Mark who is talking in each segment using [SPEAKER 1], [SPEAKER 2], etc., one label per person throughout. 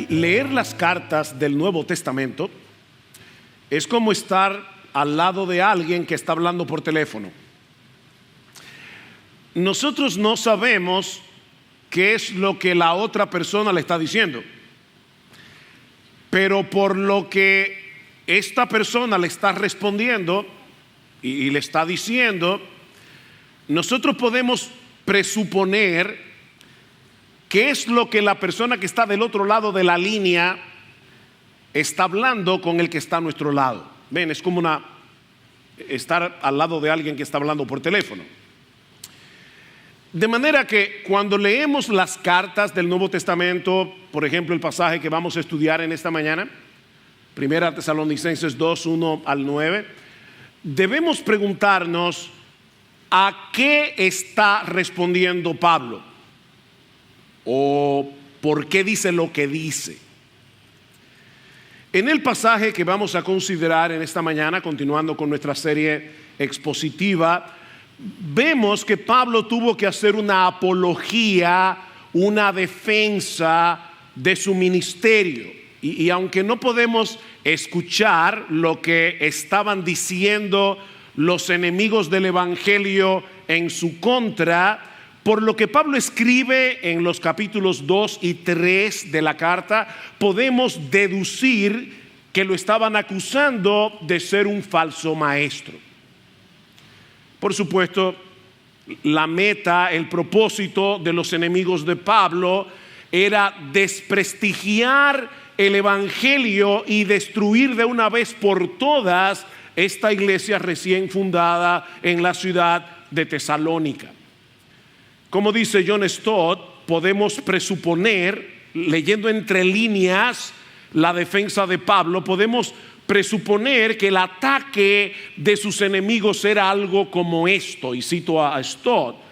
[SPEAKER 1] Leer las cartas del Nuevo Testamento es como estar al lado de alguien que está hablando por teléfono. Nosotros no sabemos qué es lo que la otra persona le está diciendo, pero por lo que esta persona le está respondiendo y le está diciendo, nosotros podemos presuponer qué es lo que la persona que está del otro lado de la línea está hablando con el que está a nuestro lado. Ven, es como estar al lado de alguien que está hablando por teléfono. De manera que cuando leemos las cartas del Nuevo Testamento, por ejemplo el pasaje que vamos a estudiar en esta mañana, 1 Tesalonicenses 2, 1 al 9, debemos preguntarnos ¿a qué está respondiendo Pablo? ¿O por qué dice lo que dice? En el pasaje que vamos a considerar en esta mañana, continuando con nuestra serie expositiva, vemos que Pablo tuvo que hacer una apología, una defensa de su ministerio. Y aunque no podemos escuchar lo que estaban diciendo los enemigos del evangelio en su contra, por lo que Pablo escribe en los capítulos 2 y 3 de la carta, podemos deducir que lo estaban acusando de ser un falso maestro. Por supuesto, la meta, el propósito de los enemigos de Pablo era desprestigiar el evangelio y destruir de una vez por todas esta iglesia recién fundada en la ciudad de Tesalónica. Como dice John Stott, podemos presuponer, leyendo entre líneas la defensa de Pablo, podemos presuponer que el ataque de sus enemigos era algo como esto, y cito a Stott: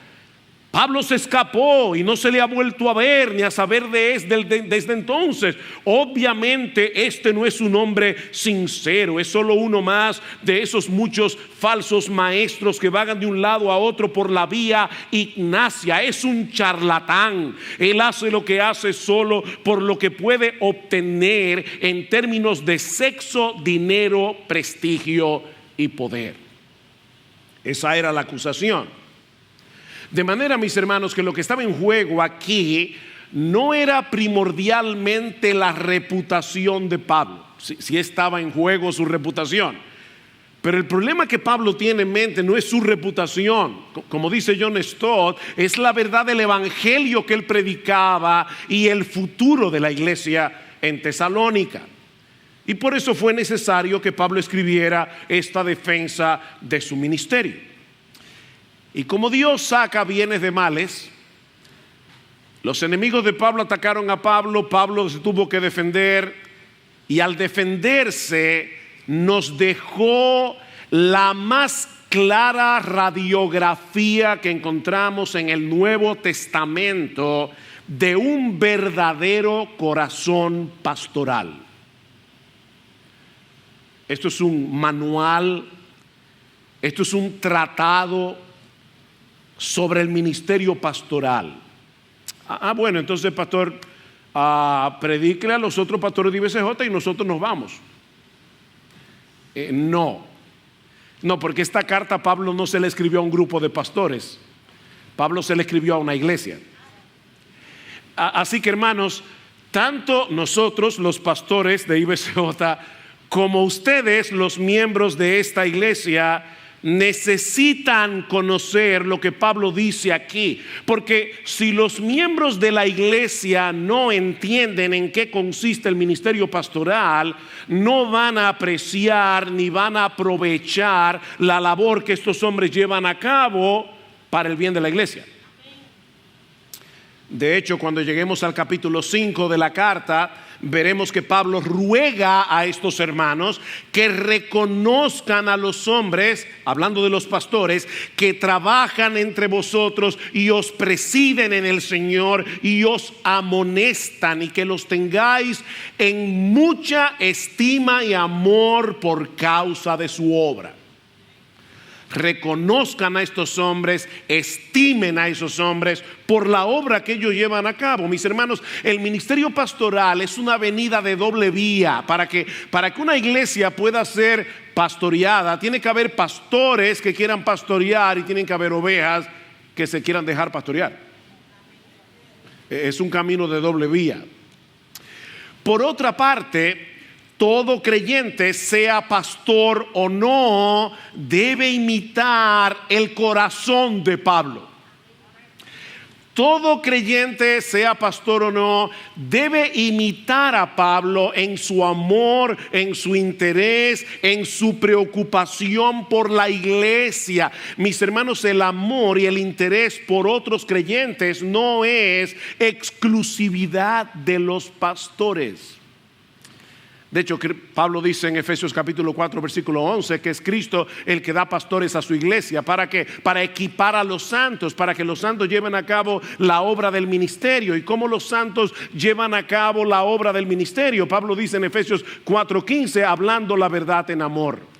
[SPEAKER 1] Pablo se escapó y no se le ha vuelto a ver ni a saber desde entonces. Obviamente este no es un hombre sincero, es solo uno más de esos muchos falsos maestros que vagan de un lado a otro por la vía ignacia. Es un charlatán. Él hace lo que hace solo por lo que puede obtener en términos de sexo, dinero, prestigio y poder. Esa era la acusación. De manera, mis hermanos, que lo que estaba en juego aquí no era primordialmente la reputación de Pablo. Sí estaba en juego su reputación, pero el problema que Pablo tiene en mente no es su reputación. Como dice John Stott, es la verdad del evangelio que él predicaba y el futuro de la iglesia en Tesalónica. Y por eso fue necesario que Pablo escribiera esta defensa de su ministerio. Y como Dios saca bienes de males, los enemigos de Pablo atacaron a Pablo. Pablo se tuvo que defender, y al defenderse nos dejó la más clara radiografía que encontramos en el Nuevo Testamento de un verdadero corazón pastoral. Esto es un manual, esto es un tratado sobre el ministerio pastoral. Bueno, entonces, pastor, predíquele a los otros pastores de IBCJ y nosotros nos vamos. No, porque esta carta Pablo no se le escribió a un grupo de pastores. Pablo se le escribió a una iglesia. Así que, hermanos, tanto nosotros, los pastores de IBCJ, como ustedes, los miembros de esta iglesia, necesitan conocer lo que Pablo dice aquí, porque si los miembros de la iglesia no entienden en qué consiste el ministerio pastoral, no van a apreciar ni van a aprovechar la labor que estos hombres llevan a cabo para el bien de la iglesia. De hecho, cuando lleguemos al capítulo 5 de la carta, veremos que Pablo ruega a estos hermanos que reconozcan a los hombres, hablando de los pastores, que trabajan entre vosotros y os presiden en el Señor y os amonestan, y que los tengáis en mucha estima y amor por causa de su obra. reconozcan a estos hombres, estimen a esos hombres por la obra que ellos llevan a cabo. Mis hermanos, el ministerio pastoral es una avenida de doble vía. Para que una iglesia pueda ser pastoreada, tiene que haber pastores que quieran pastorear y tienen que haber ovejas que se quieran dejar pastorear. Es un camino de doble vía. Por otra parte, todo creyente, sea pastor o no, debe imitar el corazón de Pablo. Todo creyente, sea pastor o no, debe imitar a Pablo en su amor, en su interés, en su preocupación por la iglesia. Mis hermanos, el amor y el interés por otros creyentes no es exclusividad de los pastores. De hecho, Pablo dice en Efesios capítulo 4 versículo 11 que es Cristo el que da pastores a su iglesia. ¿Para qué? Para equipar a los santos, para que los santos lleven a cabo la obra del ministerio. ¿Y cómo los santos llevan a cabo la obra del ministerio? Pablo dice en Efesios 4:15, hablando la verdad en amor.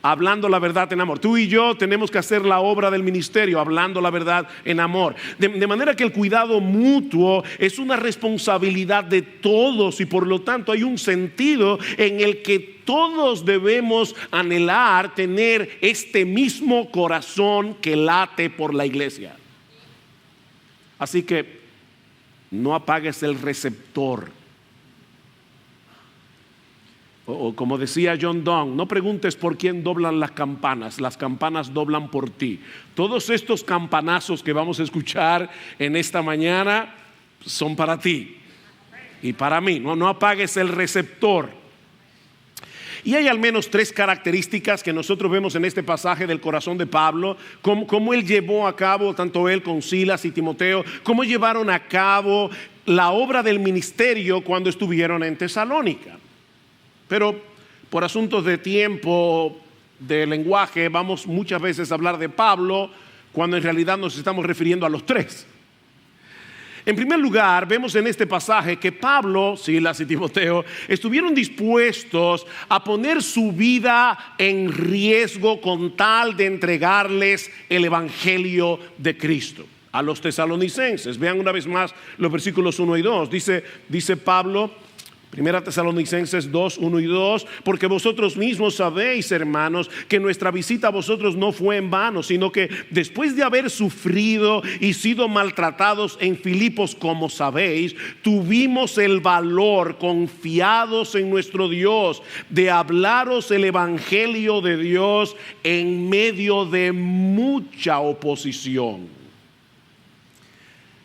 [SPEAKER 1] Hablando la verdad en amor. Tú y yo tenemos que hacer la obra del ministerio, hablando la verdad en amor. De manera que el cuidado mutuo es una responsabilidad de todos, y por lo tanto hay un sentido en el que todos debemos anhelar tener este mismo corazón que late por la iglesia. Así que no apagues el receptor. O como decía John Donne, no preguntes por quién doblan las campanas doblan por ti. Todos estos campanazos que vamos a escuchar en esta mañana son para ti y para mí. No apagues el receptor. Y hay al menos 3 características que nosotros vemos en este pasaje del corazón de Pablo, cómo él llevó a cabo, tanto él con Silas y Timoteo, cómo llevaron a cabo la obra del ministerio cuando estuvieron en Tesalónica. Pero por asuntos de tiempo, de lenguaje, vamos muchas veces a hablar de Pablo cuando en realidad nos estamos refiriendo a los 3. En primer lugar, vemos en este pasaje que Pablo, Silas y Timoteo estuvieron dispuestos a poner su vida en riesgo con tal de entregarles el evangelio de Cristo a los tesalonicenses. Vean una vez más los versículos 1 y 2. Dice Pablo, Primera Tesalonicenses 2, 1 y 2, porque vosotros mismos sabéis, hermanos, que nuestra visita a vosotros no fue en vano, sino que después de haber sufrido y sido maltratados en Filipos, como sabéis, tuvimos el valor, confiados en nuestro Dios, de hablaros el evangelio de Dios en medio de mucha oposición.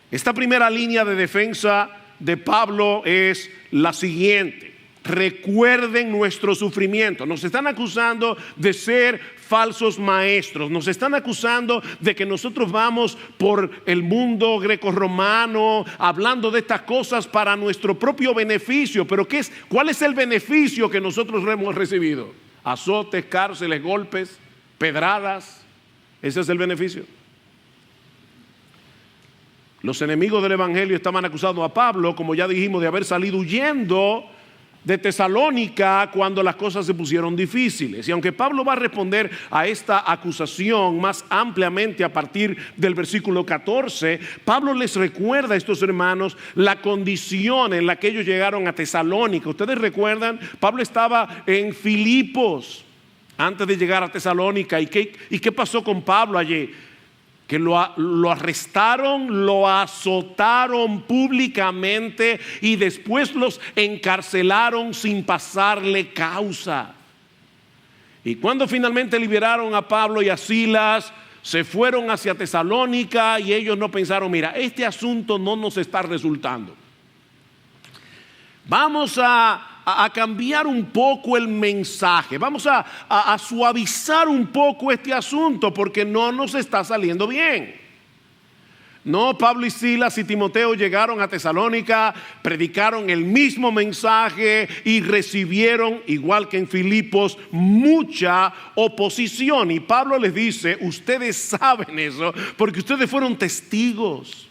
[SPEAKER 1] Esta primera línea de defensa de Pablo es la siguiente: recuerden nuestro sufrimiento. Nos están acusando de ser falsos maestros, nos están acusando de que nosotros vamos por el mundo grecorromano hablando de estas cosas para nuestro propio beneficio. Pero ¿cuál es el beneficio que nosotros hemos recibido? Azotes, cárceles, golpes, pedradas. Ese es el beneficio. Los enemigos del evangelio estaban acusando a Pablo, como ya dijimos, de haber salido huyendo de Tesalónica cuando las cosas se pusieron difíciles. Y aunque Pablo va a responder a esta acusación más ampliamente a partir del versículo 14, Pablo les recuerda a estos hermanos la condición en la que ellos llegaron a Tesalónica. Ustedes recuerdan, Pablo estaba en Filipos antes de llegar a Tesalónica. ¿Y qué pasó con Pablo allí? Que lo arrestaron, lo azotaron públicamente y después los encarcelaron sin pasarle causa. Y cuando finalmente liberaron a Pablo y a Silas, se fueron hacia Tesalónica y ellos no pensaron, mira, este asunto no nos está resultando. Vamos a cambiar un poco el mensaje, vamos a suavizar un poco este asunto porque no nos está saliendo bien. No, Pablo y Silas y Timoteo llegaron a Tesalónica, predicaron el mismo mensaje y recibieron, igual que en Filipos, mucha oposición. Y Pablo les dice, ustedes saben eso porque ustedes fueron testigos.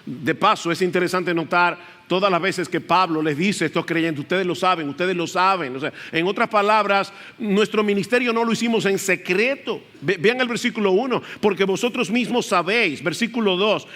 [SPEAKER 1] De paso, es interesante notar todas las veces que Pablo les dice a estos creyentes, ustedes lo saben. O sea, en otras palabras, nuestro ministerio no lo hicimos en secreto. Vean el versículo 1, porque vosotros mismos sabéis. Versículo 2,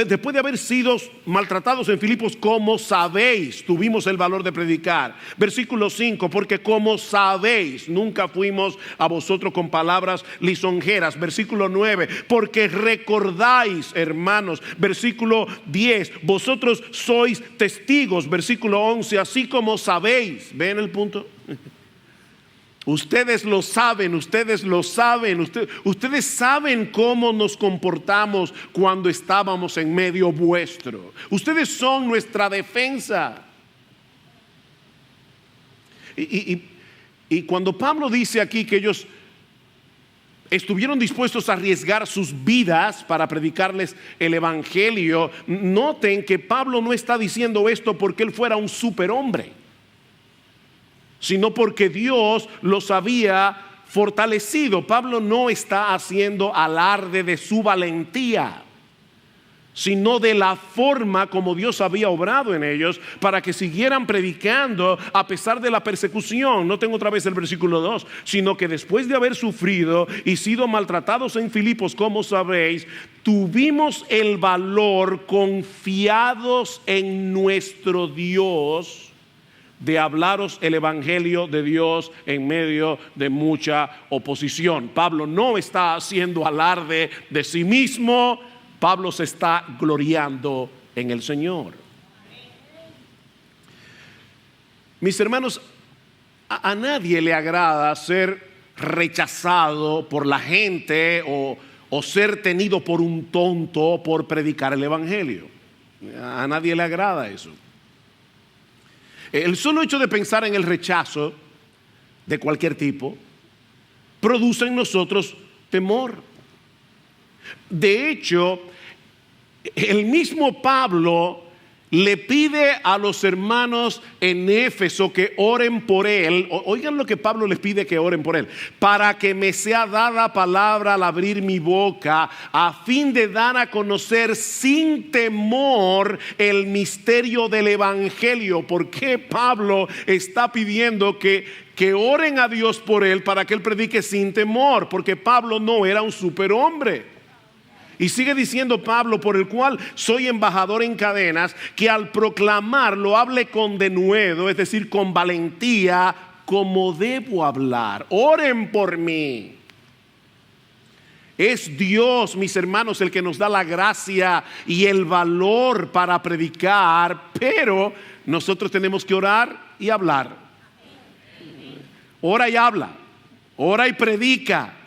[SPEAKER 1] después de haber sido maltratados en Filipos, como sabéis, tuvimos el valor de predicar. Versículo 5, porque como sabéis, nunca fuimos a vosotros con palabras lisonjeras. Versículo 9, porque recordáis, hermanos. Versículo 10, vosotros sois testigos. Versículo 11, así como sabéis. ¿Ven el punto? Ustedes lo saben. Ustedes saben cómo nos comportamos cuando estábamos en medio vuestro. Ustedes son nuestra defensa. Y cuando Pablo dice aquí que ellos estuvieron dispuestos a arriesgar sus vidas para predicarles el evangelio, noten que Pablo no está diciendo esto porque él fuera un superhombre, sino porque Dios los había fortalecido. Pablo no está haciendo alarde de su valentía, sino de la forma como Dios había obrado en ellos para que siguieran predicando a pesar de la persecución. Noten otra vez el versículo 2, sino que después de haber sufrido y sido maltratados en Filipos, como sabéis, tuvimos el valor, confiados en nuestro Dios, de hablaros el evangelio de Dios en medio de mucha oposición. Pablo no está haciendo alarde de sí mismo. Pablo se está gloriando en el Señor. Mis hermanos, a nadie le agrada ser rechazado por la gente o ser tenido por un tonto por predicar el evangelio. A nadie le agrada eso. El solo hecho de pensar en el rechazo de cualquier tipo produce en nosotros temor. De hecho, el mismo Pablo le pide a los hermanos en Éfeso que oren por él. Oigan lo que Pablo les pide, que oren por él: para que me sea dada palabra al abrir mi boca, a fin de dar a conocer sin temor el misterio del evangelio. ¿Por qué Pablo está pidiendo que oren a Dios por él para que él predique sin temor? Porque Pablo no era un superhombre. Y sigue diciendo Pablo, por el cual soy embajador en cadenas, que al proclamarlo hable con denuedo, es decir, con valentía, como debo hablar. Oren por mí. Es Dios, mis hermanos, el que nos da la gracia y el valor para predicar, pero nosotros tenemos que orar y hablar. Ora y habla, ora y predica.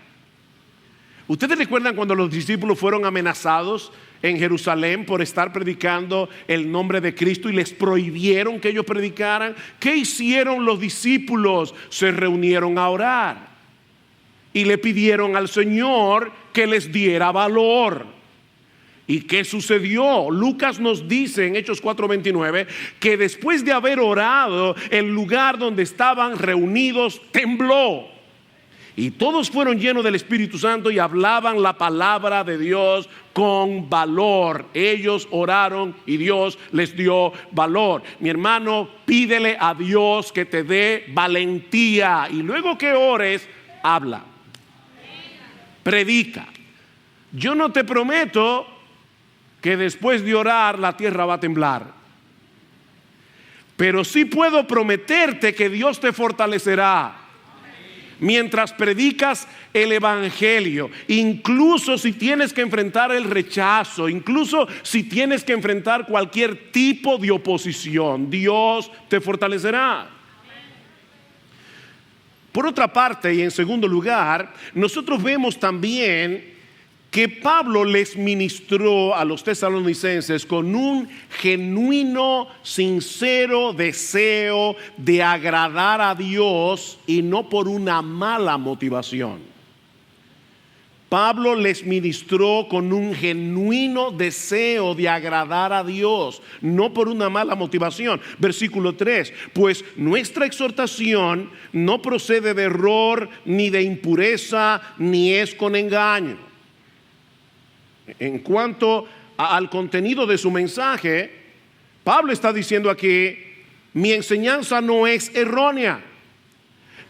[SPEAKER 1] ¿Ustedes recuerdan cuando los discípulos fueron amenazados en Jerusalén por estar predicando el nombre de Cristo y les prohibieron que ellos predicaran? ¿Qué hicieron los discípulos? Se reunieron a orar y le pidieron al Señor que les diera valor. ¿Y qué sucedió? Lucas nos dice en Hechos 4:29 que después de haber orado, el lugar donde estaban reunidos tembló. Y todos fueron llenos del Espíritu Santo y hablaban la palabra de Dios con valor. Ellos oraron y Dios les dio valor. Mi hermano, pídele a Dios que te dé valentía. Y luego que ores, habla. Predica. Yo no te prometo que después de orar la tierra va a temblar. Pero sí puedo prometerte que Dios te fortalecerá mientras predicas el evangelio, incluso si tienes que enfrentar el rechazo, incluso si tienes que enfrentar cualquier tipo de oposición, Dios te fortalecerá. Por otra parte, y en segundo lugar, nosotros vemos también que Pablo les ministró a los tesalonicenses con un genuino, sincero deseo de agradar a Dios y no por una mala motivación. Pablo les ministró con un genuino deseo de agradar a Dios, no por una mala motivación. Versículo 3, pues nuestra exhortación no procede de error, ni de impureza, ni es con engaño. En cuanto al contenido de su mensaje, Pablo está diciendo aquí, mi enseñanza no es errónea.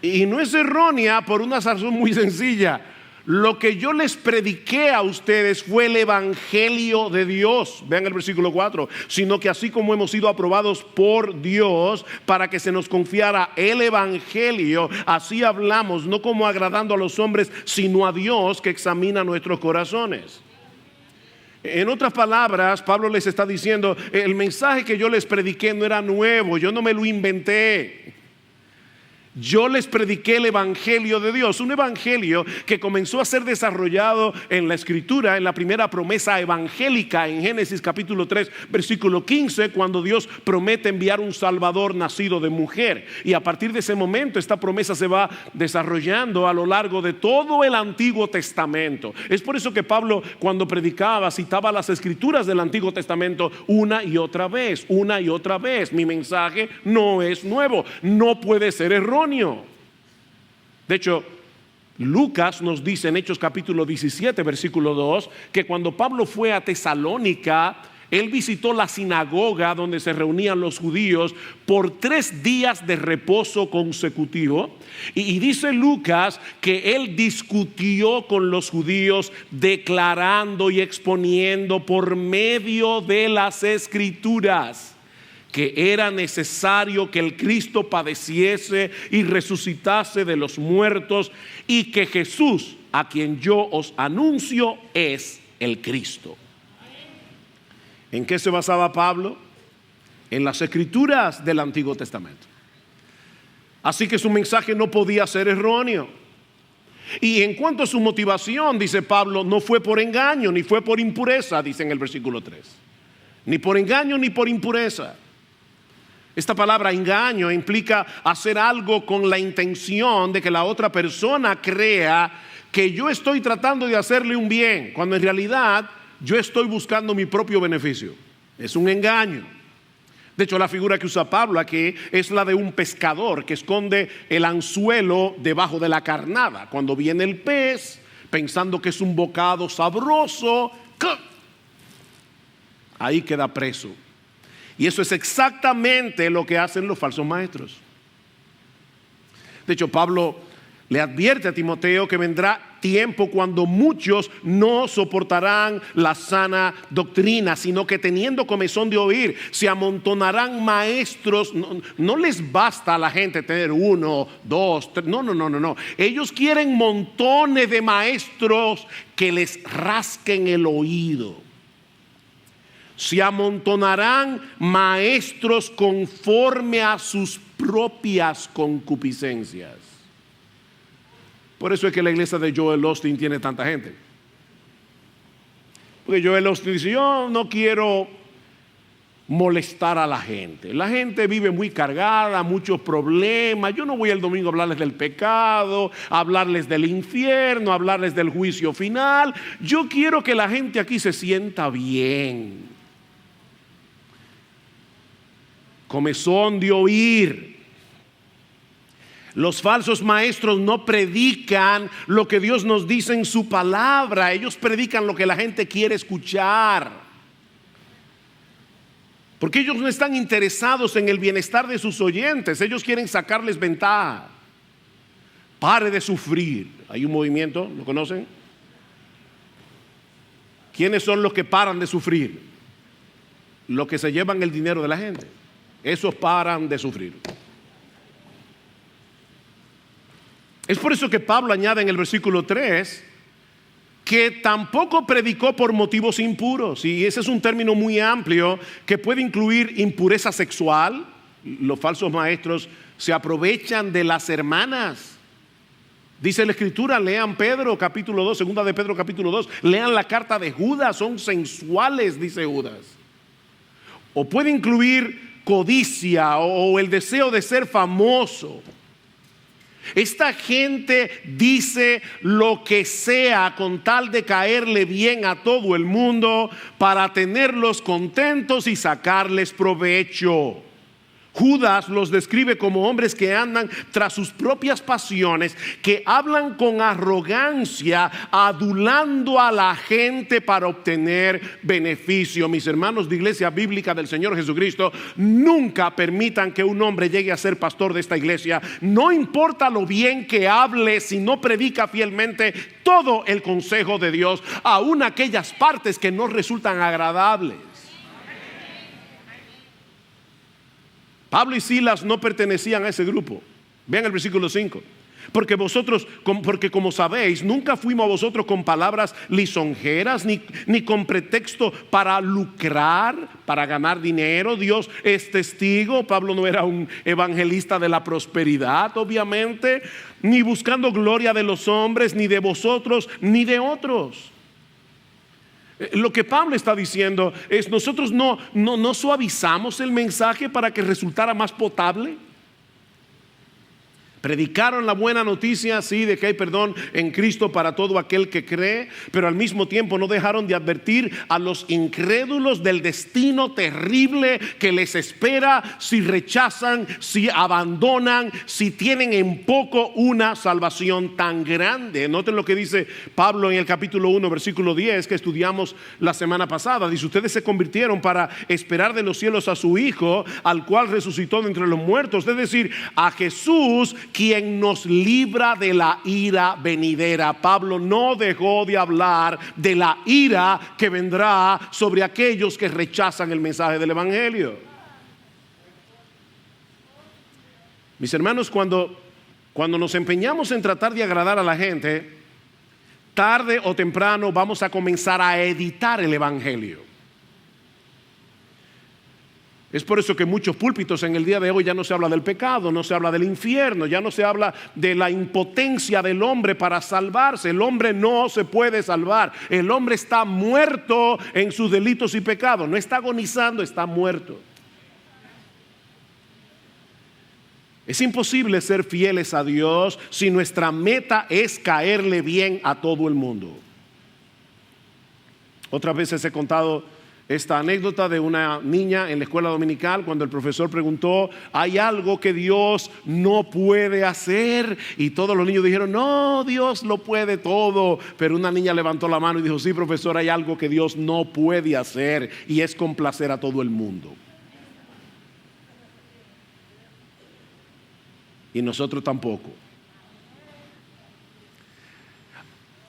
[SPEAKER 1] Y no es errónea por una razón muy sencilla. Lo que yo les prediqué a ustedes fue el evangelio de Dios. Vean el versículo 4. Sino que así como hemos sido aprobados por Dios para que se nos confiara el evangelio, así hablamos, no como agradando a los hombres, sino a Dios que examina nuestros corazones. En otras palabras, Pablo les está diciendo, el mensaje que yo les prediqué no era nuevo, yo no me lo inventé. Yo les prediqué el evangelio de Dios, un evangelio que comenzó a ser desarrollado en la escritura, en la primera promesa evangélica en Génesis capítulo 3 versículo 15, cuando Dios promete enviar un salvador nacido de mujer. Y a partir de ese momento esta promesa se va desarrollando a lo largo de todo el Antiguo Testamento. Es por eso que Pablo, cuando predicaba, citaba las escrituras del Antiguo Testamento una y otra vez. Mi mensaje no es nuevo, no puede ser erróneo. De hecho, Lucas nos dice en Hechos capítulo 17 versículo 2 que cuando Pablo fue a Tesalónica, él visitó la sinagoga donde se reunían los judíos por 3 días de reposo consecutivo. Y dice Lucas que él discutió con los judíos, declarando y exponiendo por medio de las escrituras que era necesario que el Cristo padeciese y resucitase de los muertos, y que Jesús, a quien yo os anuncio, es el Cristo. ¿En qué se basaba Pablo? En las escrituras del Antiguo Testamento. Así que su mensaje no podía ser erróneo. Y en cuanto a su motivación, dice Pablo, no fue por engaño, ni fue por impureza, dice en el versículo 3. Ni por engaño, ni por impureza. Esta palabra engaño implica hacer algo con la intención de que la otra persona crea que yo estoy tratando de hacerle un bien, cuando en realidad yo estoy buscando mi propio beneficio. Es un engaño. De hecho, la figura que usa Pablo aquí es la de un pescador que esconde el anzuelo debajo de la carnada. Cuando viene el pez, pensando que es un bocado sabroso, ahí queda preso. Y eso es exactamente lo que hacen los falsos maestros. De hecho, Pablo le advierte a Timoteo que vendrá tiempo cuando muchos no soportarán la sana doctrina, sino que teniendo comezón de oír, se amontonarán maestros. No les basta a la gente tener 1, 2, 3. No. Ellos quieren montones de maestros que les rasquen el oído. Se amontonarán maestros conforme a sus propias concupiscencias. Por eso es que la iglesia de Joel Osteen tiene tanta gente. Porque Joel Osteen dice, yo no quiero molestar a la gente. La gente vive muy cargada, muchos problemas. Yo no voy el domingo a hablarles del pecado, a hablarles del infierno, a hablarles del juicio final. Yo quiero que la gente aquí se sienta bien. Comezón de oír. Los falsos maestros no predican lo que Dios nos dice en su palabra. Ellos predican lo que la gente quiere escuchar. Porque ellos no están interesados en el bienestar de sus oyentes. Ellos quieren sacarles ventaja. Pare de sufrir. Hay un movimiento, ¿lo conocen? ¿Quiénes son los que paran de sufrir? Los que se llevan el dinero de la gente. Esos paran de sufrir. Es por eso que Pablo añade en el versículo 3 que tampoco predicó por motivos impuros. Y ese es un término muy amplio que puede incluir impureza sexual. Los falsos maestros se aprovechan de las hermanas. Dice la escritura, lean Pedro capítulo 2, segunda de Pedro capítulo 2, lean la carta de Judas, son sensuales, dice Judas. O puede incluir codicia o el deseo de ser famoso. Esta gente dice lo que sea con tal de caerle bien a todo el mundo para tenerlos contentos y sacarles provecho. Judas los describe como hombres que andan tras sus propias pasiones, que hablan con arrogancia, adulando a la gente para obtener beneficio. Mis hermanos de Iglesia Bíblica del Señor Jesucristo, nunca permitan que un hombre llegue a ser pastor de esta iglesia. No importa lo bien que hable, si no predica fielmente todo el consejo de Dios, aun aquellas partes que no resultan agradables. Pablo y Silas no pertenecían a ese grupo. Vean el versículo 5. Porque como sabéis, nunca fuimos a vosotros con palabras lisonjeras, ni con pretexto para lucrar, para ganar dinero. Dios es testigo. Pablo no era un evangelista de la prosperidad, obviamente, ni buscando gloria de los hombres, ni de vosotros, ni de otros. Lo que Pablo está diciendo es: nosotros no suavizamos el mensaje para que resultara más potable. Predicaron la buena noticia, sí, de que hay perdón en Cristo para todo aquel que cree, pero al mismo tiempo no dejaron de advertir a los incrédulos del destino terrible que les espera si rechazan, si abandonan, si tienen en poco una salvación tan grande. Noten lo que dice Pablo en el capítulo 1, versículo 10, que estudiamos la semana pasada. Dice: ustedes se convirtieron para esperar de los cielos a su Hijo, al cual resucitó de entre los muertos, es decir, a Jesús, quien nos libra de la ira venidera. Pablo no dejó de hablar de la ira que vendrá sobre aquellos que rechazan el mensaje del evangelio. Mis hermanos, cuando nos empeñamos en tratar de agradar a la gente, tarde o temprano vamos a comenzar a editar el evangelio. Es por eso que en muchos púlpitos en el día de hoy ya no se habla del pecado, no se habla del infierno, ya no se habla de la impotencia del hombre para salvarse. El hombre no se puede salvar. El hombre está muerto en sus delitos y pecados. No está agonizando, está muerto. Es imposible ser fieles a Dios si nuestra meta es caerle bien a todo el mundo. Otras veces he contado esta anécdota de una niña en la escuela dominical, cuando el profesor preguntó: ¿hay algo que Dios no puede hacer? Y todos los niños dijeron: no, Dios lo puede todo. Pero una niña levantó la mano y dijo: sí, profesor, hay algo que Dios no puede hacer, y es complacer a todo el mundo. Y nosotros tampoco.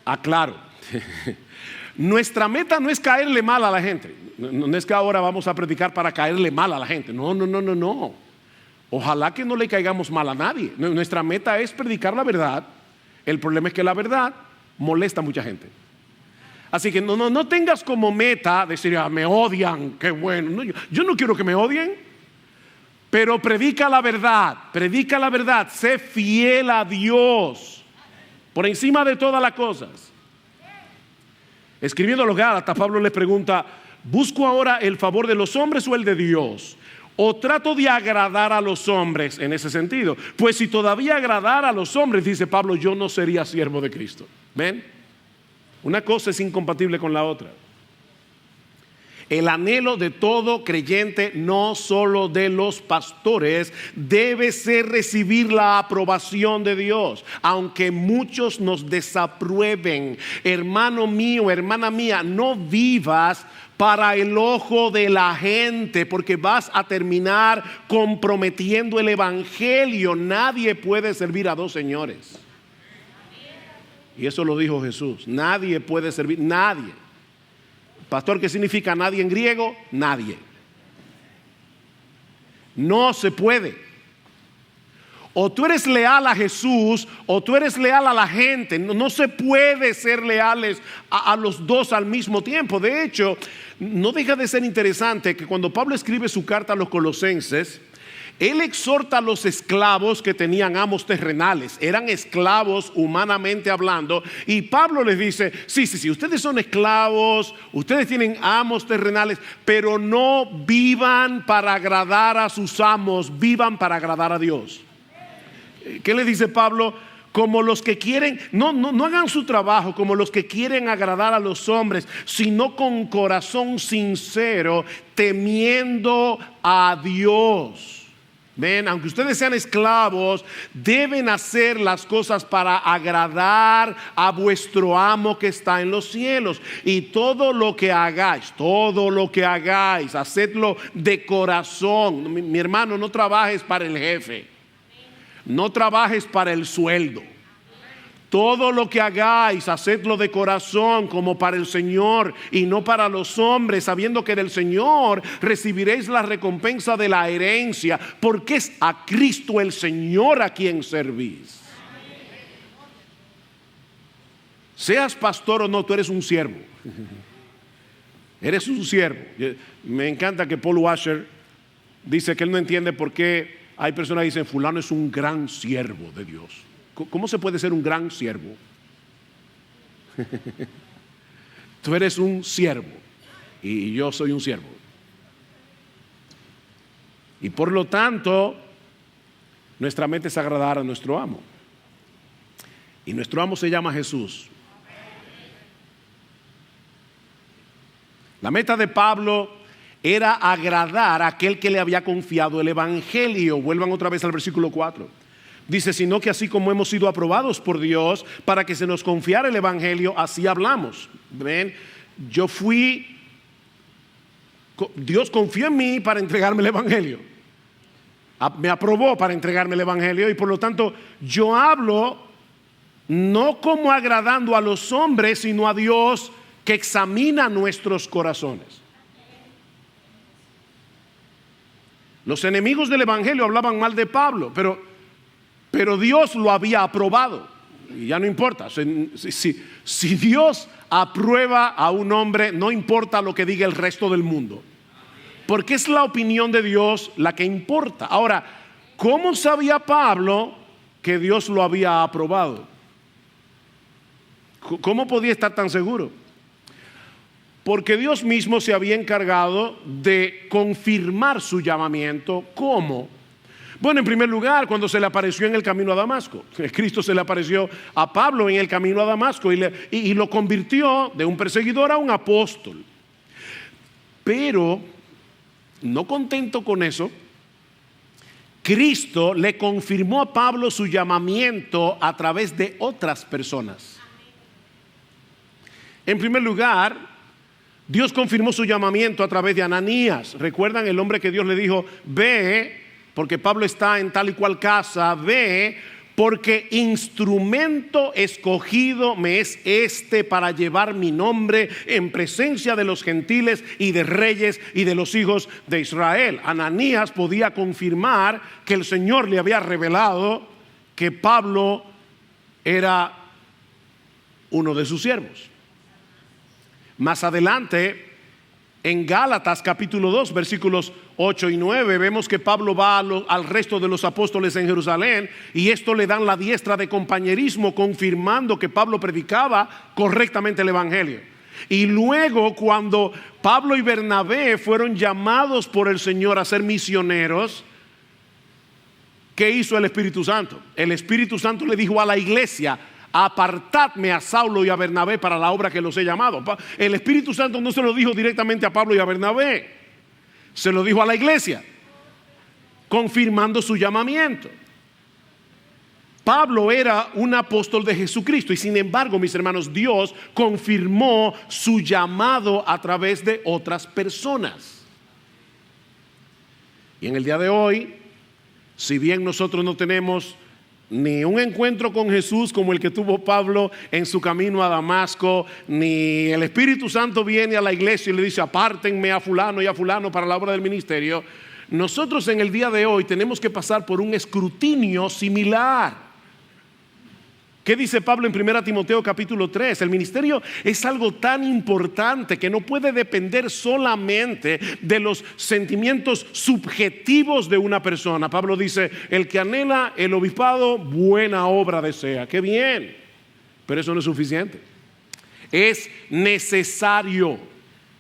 [SPEAKER 1] Aclaro. Nuestra meta no es caerle mal a la gente. No es que ahora vamos a predicar para caerle mal a la gente. No. Ojalá que no le caigamos mal a nadie. Nuestra meta es predicar la verdad. El problema es que la verdad molesta a mucha gente. Así que no tengas como meta decir: me odian, qué bueno. No, yo no quiero que me odien. Pero predica la verdad, sé fiel a Dios por encima de todas las cosas. Escribiendo a los Gálatas, Pablo les pregunta: ¿busco ahora el favor de los hombres o el de Dios? ¿O trato de agradar a los hombres en ese sentido? Pues si todavía agradara a los hombres, dice Pablo, yo no sería siervo de Cristo. ¿Ven? Una cosa es incompatible con la otra. El anhelo de todo creyente, no solo de los pastores, debe ser recibir la aprobación de Dios, aunque muchos nos desaprueben. Hermano mío, hermana mía, no vivas para el ojo de la gente, porque vas a terminar comprometiendo el evangelio. Nadie puede servir a dos señores. Y eso lo dijo Jesús. Nadie puede servir, nadie. Pastor, ¿qué significa nadie en griego? Nadie. No se puede. O tú eres leal a Jesús o tú eres leal a la gente. No se puede ser leales a los dos al mismo tiempo. De hecho, no deja de ser interesante que cuando Pablo escribe su carta a los colosenses, él exhorta a los esclavos que tenían amos terrenales. Eran esclavos humanamente hablando. Y Pablo les dice: sí, ustedes son esclavos, ustedes tienen amos terrenales, pero no vivan para agradar a sus amos, vivan para agradar a Dios. ¿Qué le dice Pablo? Como los que quieren, no hagan su trabajo como los que quieren agradar a los hombres, sino con corazón sincero, temiendo a Dios. Ven, aunque ustedes sean esclavos, deben hacer las cosas para agradar a vuestro amo que está en los cielos. Y todo lo que hagáis, hacedlo de corazón. Mi hermano, no trabajes para el jefe, no trabajes para el sueldo. Todo lo que hagáis, hacedlo de corazón como para el Señor y no para los hombres, sabiendo que del Señor recibiréis la recompensa de la herencia, porque es a Cristo el Señor a quien servís. Seas pastor o no, tú eres un siervo. Eres un siervo. Me encanta que Paul Washer dice que él no entiende por qué hay personas que dicen fulano es un gran siervo de Dios. ¿Cómo se puede ser un gran siervo? Tú eres un siervo y yo soy un siervo. Y por lo tanto, nuestra meta es agradar a nuestro amo. Y nuestro amo se llama Jesús. La meta de Pablo era agradar a aquel que le había confiado el evangelio. Vuelvan otra vez al versículo 4. Dice, sino que así como hemos sido aprobados por Dios para que se nos confiara el evangelio, así hablamos. Ven, Dios confió en mí para entregarme el evangelio. Me aprobó para entregarme el evangelio y por lo tanto yo hablo no como agradando a los hombres, sino a Dios que examina nuestros corazones. Los enemigos del evangelio hablaban mal de Pablo, pero Dios lo había aprobado. Y ya no importa. Si Dios aprueba a un hombre, no importa lo que diga el resto del mundo, porque es la opinión de Dios la que importa. Ahora, ¿cómo sabía Pablo que Dios lo había aprobado? ¿Cómo podía estar tan seguro? Porque Dios mismo se había encargado de confirmar su llamamiento. ¿Cómo? Bueno, en primer lugar, cuando se le apareció en el camino a Damasco. Cristo se le apareció a Pablo en el camino a Damasco y lo convirtió de un perseguidor a un apóstol. Pero, no contento con eso, Cristo le confirmó a Pablo su llamamiento a través de otras personas. En primer lugar, Dios confirmó su llamamiento a través de Ananías. ¿Recuerdan el hombre que Dios le dijo, ve, porque Pablo está en tal y cual casa, ve, porque instrumento escogido me es este para llevar mi nombre en presencia de los gentiles y de reyes y de los hijos de Israel? Ananías podía confirmar que el Señor le había revelado que Pablo era uno de sus siervos. Más adelante, en Gálatas capítulo 2 versículos 8 y 9 vemos que Pablo va al resto de los apóstoles en Jerusalén y esto le dan la diestra de compañerismo, confirmando que Pablo predicaba correctamente el evangelio. Y luego, cuando Pablo y Bernabé fueron llamados por el Señor a ser misioneros, ¿qué hizo el Espíritu Santo? El Espíritu Santo le dijo a la iglesia: apartadme a Saulo y a Bernabé para la obra que los he llamado. El Espíritu Santo no se lo dijo directamente a Pablo y a Bernabé, se lo dijo a la iglesia, confirmando su llamamiento. Pablo era un apóstol de Jesucristo y sin embargo, mis hermanos, Dios confirmó su llamado a través de otras personas. Y en el día de hoy, si bien nosotros no tenemos ni un encuentro con Jesús como el que tuvo Pablo en su camino a Damasco, ni el Espíritu Santo viene a la iglesia y le dice: apártenme a fulano y a fulano para la obra del ministerio, nosotros en el día de hoy tenemos que pasar por un escrutinio similar. ¿Qué dice Pablo en 1 Timoteo capítulo 3? El ministerio es algo tan importante que no puede depender solamente de los sentimientos subjetivos de una persona. Pablo dice: el que anhela el obispado, buena obra desea. ¡Qué bien! Pero eso no es suficiente. Es necesario.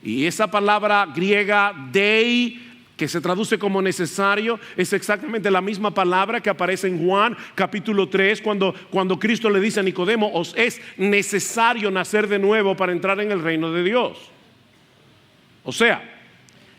[SPEAKER 1] Y esa palabra griega dei, que se traduce como necesario, es exactamente la misma palabra que aparece en Juan capítulo 3 cuando Cristo le dice a Nicodemo: os es necesario nacer de nuevo para entrar en el reino de Dios. O sea,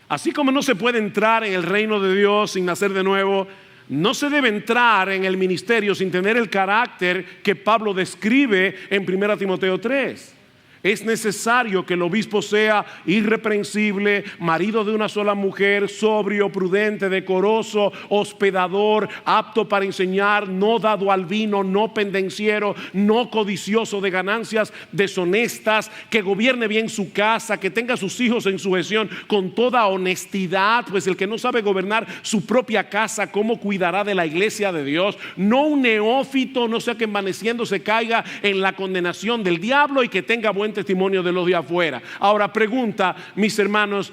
[SPEAKER 1] así como no se puede entrar en el reino de Dios sin nacer de nuevo, No se debe entrar en el ministerio sin tener el carácter que Pablo describe en 1 Timoteo 3. Es necesario que el obispo sea irreprensible, marido de una sola mujer, sobrio, prudente, decoroso, hospedador, apto para enseñar, no dado al vino, no pendenciero, no codicioso de ganancias deshonestas, que gobierne bien su casa, que tenga a sus hijos en sujeción con toda honestidad, pues el que no sabe gobernar su propia casa, ¿cómo cuidará de la iglesia de Dios? No un neófito, no sea que envaneciéndose caiga en la condenación del diablo, y que tenga buen testimonio de los de afuera. Ahora pregunta, mis hermanos,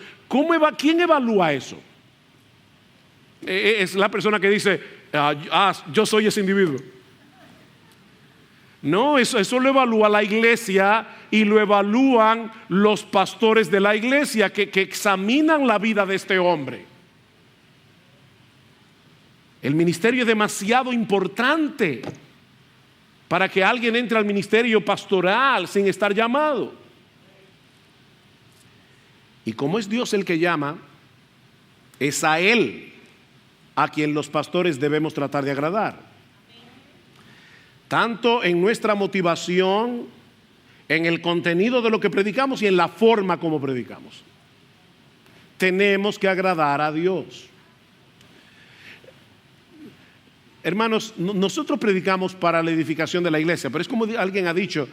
[SPEAKER 1] ¿quién evalúa eso? Es la persona que dice, yo soy ese individuo. No, eso lo evalúa la iglesia, y lo evalúan los pastores de la iglesia que examinan la vida de este hombre. El ministerio es demasiado importante para que alguien entre al ministerio pastoral sin estar llamado. Y como es Dios el que llama, es a Él a quien los pastores debemos tratar de agradar. Tanto en nuestra motivación, en el contenido de lo que predicamos y en la forma como predicamos. Tenemos que agradar a Dios. Hermanos, nosotros predicamos para la edificación de la iglesia, pero es como alguien ha dicho,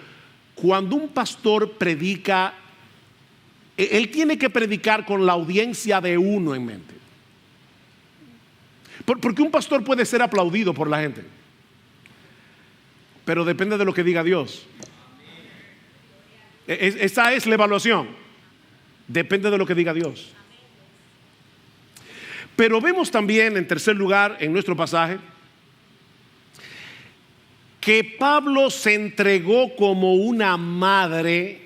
[SPEAKER 1] cuando un pastor predica, él tiene que predicar con la audiencia de uno en mente. Porque un pastor puede ser aplaudido por la gente, pero depende de lo que diga Dios. Esa es la evaluación. Depende de lo que diga Dios. Pero vemos también, en tercer lugar, en nuestro pasaje, que Pablo se entregó como una madre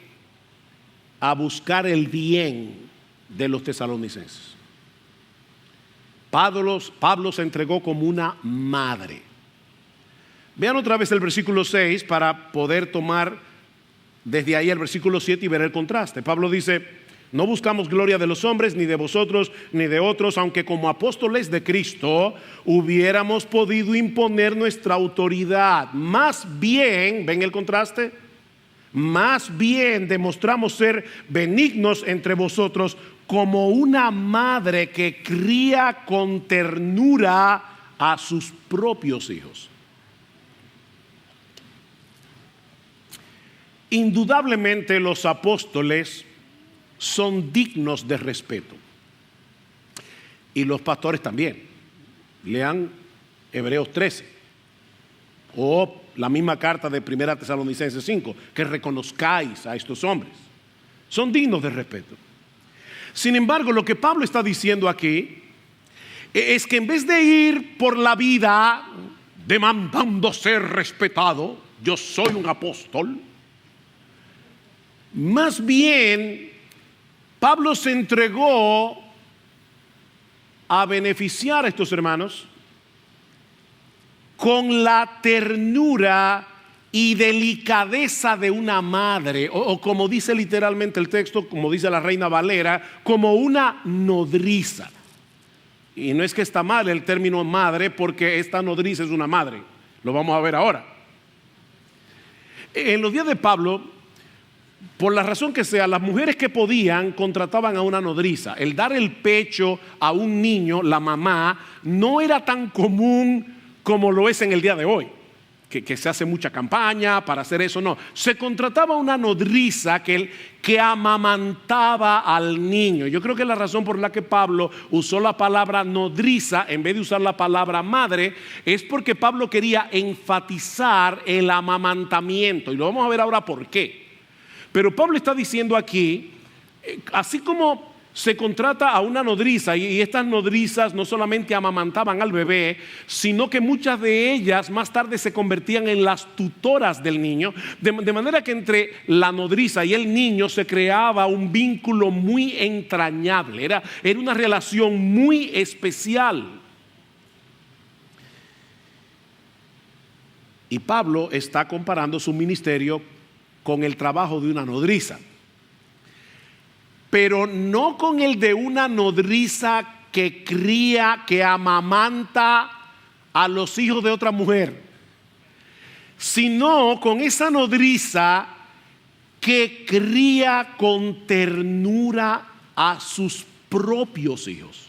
[SPEAKER 1] a buscar el bien de los tesalonicenses. Pablo se entregó como una madre. Vean otra vez el versículo 6 para poder tomar desde ahí el versículo 7 y ver el contraste. Pablo dice, no buscamos gloria de los hombres, ni de vosotros, ni de otros, aunque como apóstoles de Cristo hubiéramos podido imponer nuestra autoridad. Más bien, ¿ven el contraste? Más bien demostramos ser benignos entre vosotros, como una madre que cría con ternura a sus propios hijos. Indudablemente los apóstoles son dignos de respeto, y los pastores también. Lean Hebreos 13 o la misma carta de 1 Tesalonicenses 5, que reconozcáis a estos hombres. Son dignos de respeto. Sin embargo, lo que Pablo está diciendo aquí es que en vez de ir por la vida demandando ser respetado, yo soy un apóstol, más bien Pablo se entregó a beneficiar a estos hermanos con la ternura y delicadeza de una madre, o como dice literalmente el texto, como dice la Reina Valera, como una nodriza. Y no es que está mal el término madre, porque esta nodriza es una madre. Lo vamos a ver ahora. En los días de Pablo, por la razón que sea, las mujeres que podían contrataban a una nodriza. El dar el pecho a un niño, la mamá, no era tan común como lo es en el día de hoy, que se hace mucha campaña para hacer eso. No, se contrataba una nodriza que amamantaba al niño. Yo creo que la razón por la que Pablo usó la palabra nodriza en vez de usar la palabra madre es porque Pablo quería enfatizar el amamantamiento, y lo vamos a ver ahora por qué. Pero Pablo está diciendo aquí, así como se contrata a una nodriza, y estas nodrizas no solamente amamantaban al bebé, sino que muchas de ellas más tarde se convertían en las tutoras del niño, de manera que entre la nodriza y el niño se creaba un vínculo muy entrañable, era una relación muy especial. Y Pablo está comparando su ministerio con el trabajo de una nodriza, pero no con el de una nodriza que cría, que amamanta a los hijos de otra mujer, sino con esa nodriza que cría con ternura a sus propios hijos.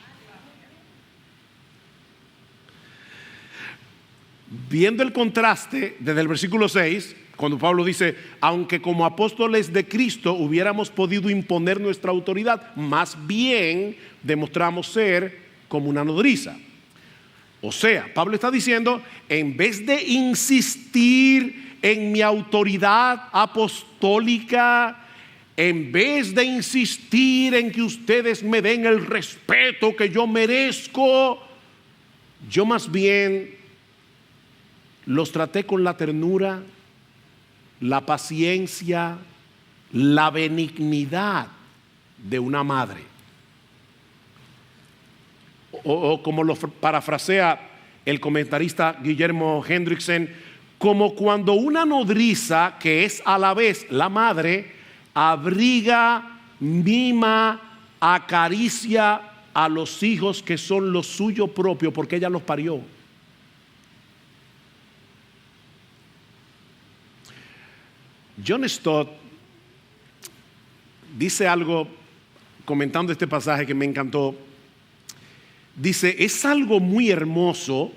[SPEAKER 1] Viendo el contraste desde el versículo 6, cuando Pablo dice, aunque como apóstoles de Cristo hubiéramos podido imponer nuestra autoridad, más bien demostramos ser como una nodriza. O sea, Pablo está diciendo, en vez de insistir en mi autoridad apostólica, en vez de insistir en que ustedes me den el respeto que yo merezco, yo más bien los traté con la ternura, la paciencia, la benignidad de una madre. O como lo parafrasea el comentarista Guillermo Hendrickson, como cuando una nodriza, que es a la vez la madre, abriga, mima, acaricia a los hijos que son lo suyo propio porque ella los parió. John Stott dice algo comentando este pasaje que me encantó. Dice, es algo muy hermoso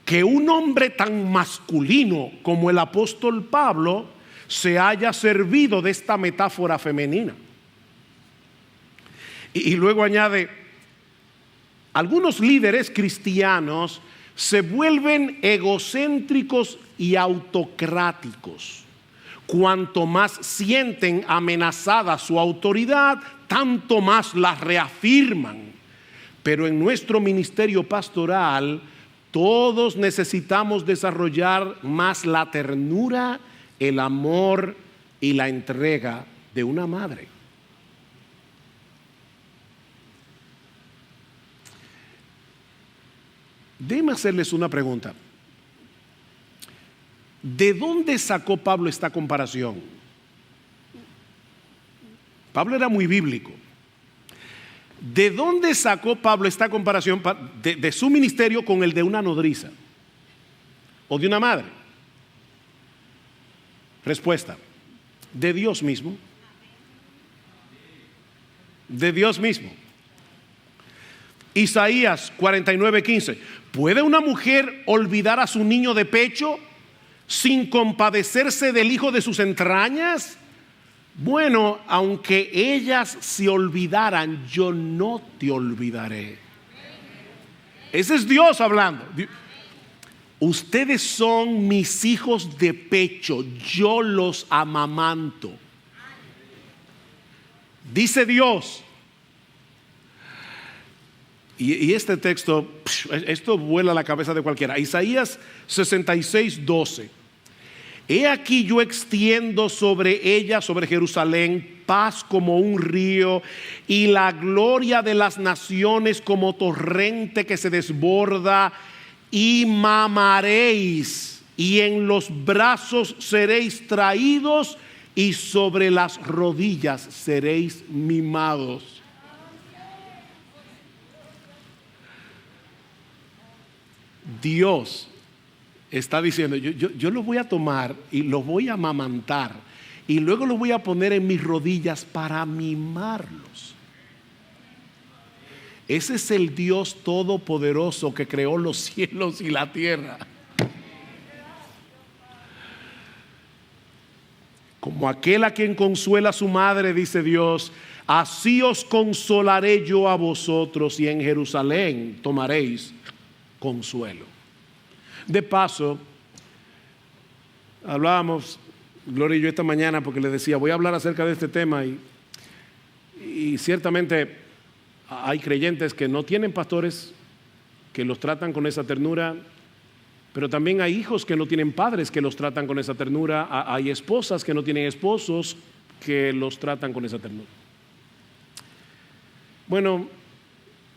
[SPEAKER 1] que un hombre tan masculino como el apóstol Pablo se haya servido de esta metáfora femenina. Y luego añade, algunos líderes cristianos se vuelven egocéntricos y autocráticos. Cuanto más sienten amenazada su autoridad, tanto más la reafirman. Pero en nuestro ministerio pastoral, todos necesitamos desarrollar más la ternura, el amor y la entrega de una madre. Déjenme hacerles una pregunta. ¿De dónde sacó Pablo esta comparación? Pablo era muy bíblico. ¿De dónde sacó Pablo esta comparación de su ministerio con el de una nodriza o de una madre? Respuesta: de Dios mismo. De Dios mismo. Isaías 49:15. ¿Puede una mujer olvidar a su niño de pecho sin compadecerse del hijo de sus entrañas? Bueno, aunque ellas se olvidaran, yo no te olvidaré. Ese es Dios hablando. Ustedes son mis hijos de pecho, yo los amamanto. Dice Dios. Y este texto, esto vuela la cabeza de cualquiera. Isaías 66:12. He aquí yo extiendo sobre ella, sobre Jerusalén, paz como un río y la gloria de las naciones como torrente que se desborda, y mamaréis y en los brazos seréis traídos y sobre las rodillas seréis mimados. Dios está diciendo, yo los voy a tomar y los voy a amamantar y luego los voy a poner en mis rodillas para mimarlos. Ese es el Dios todopoderoso que creó los cielos y la tierra. Como aquel a quien consuela su madre, dice Dios, así os consolaré yo a vosotros y en Jerusalén tomaréis consuelo. De paso, hablábamos Gloria y yo esta mañana porque le decía, voy a hablar acerca de este tema y ciertamente hay creyentes que no tienen pastores que los tratan con esa ternura, pero también hay hijos que no tienen padres que los tratan con esa ternura, hay esposas que no tienen esposos que los tratan con esa ternura. Bueno,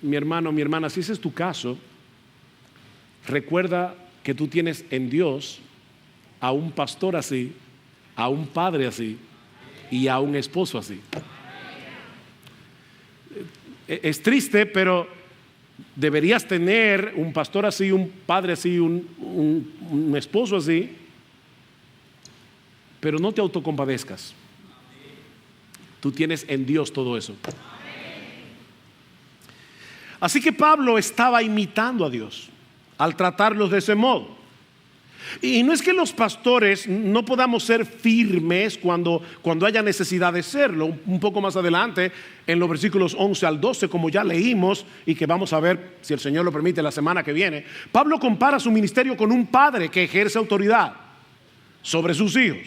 [SPEAKER 1] mi hermano, mi hermana, si ese es tu caso, recuerda que tú tienes en Dios a un pastor así, a un padre así y a un esposo así. Es triste, pero Deberías tener un pastor así, un padre así, un esposo así, pero no te autocompadezcas. Tú tienes en Dios todo eso. Así que Pablo estaba imitando a Dios al tratarlos de ese modo. Y no es que los pastores no podamos ser firmes cuando haya necesidad de serlo. Un poco más adelante, en los versículos 11 al 12, como ya leímos y que vamos a ver, si el Señor lo permite, la semana que viene, Pablo compara su ministerio con un padre que ejerce autoridad sobre sus hijos.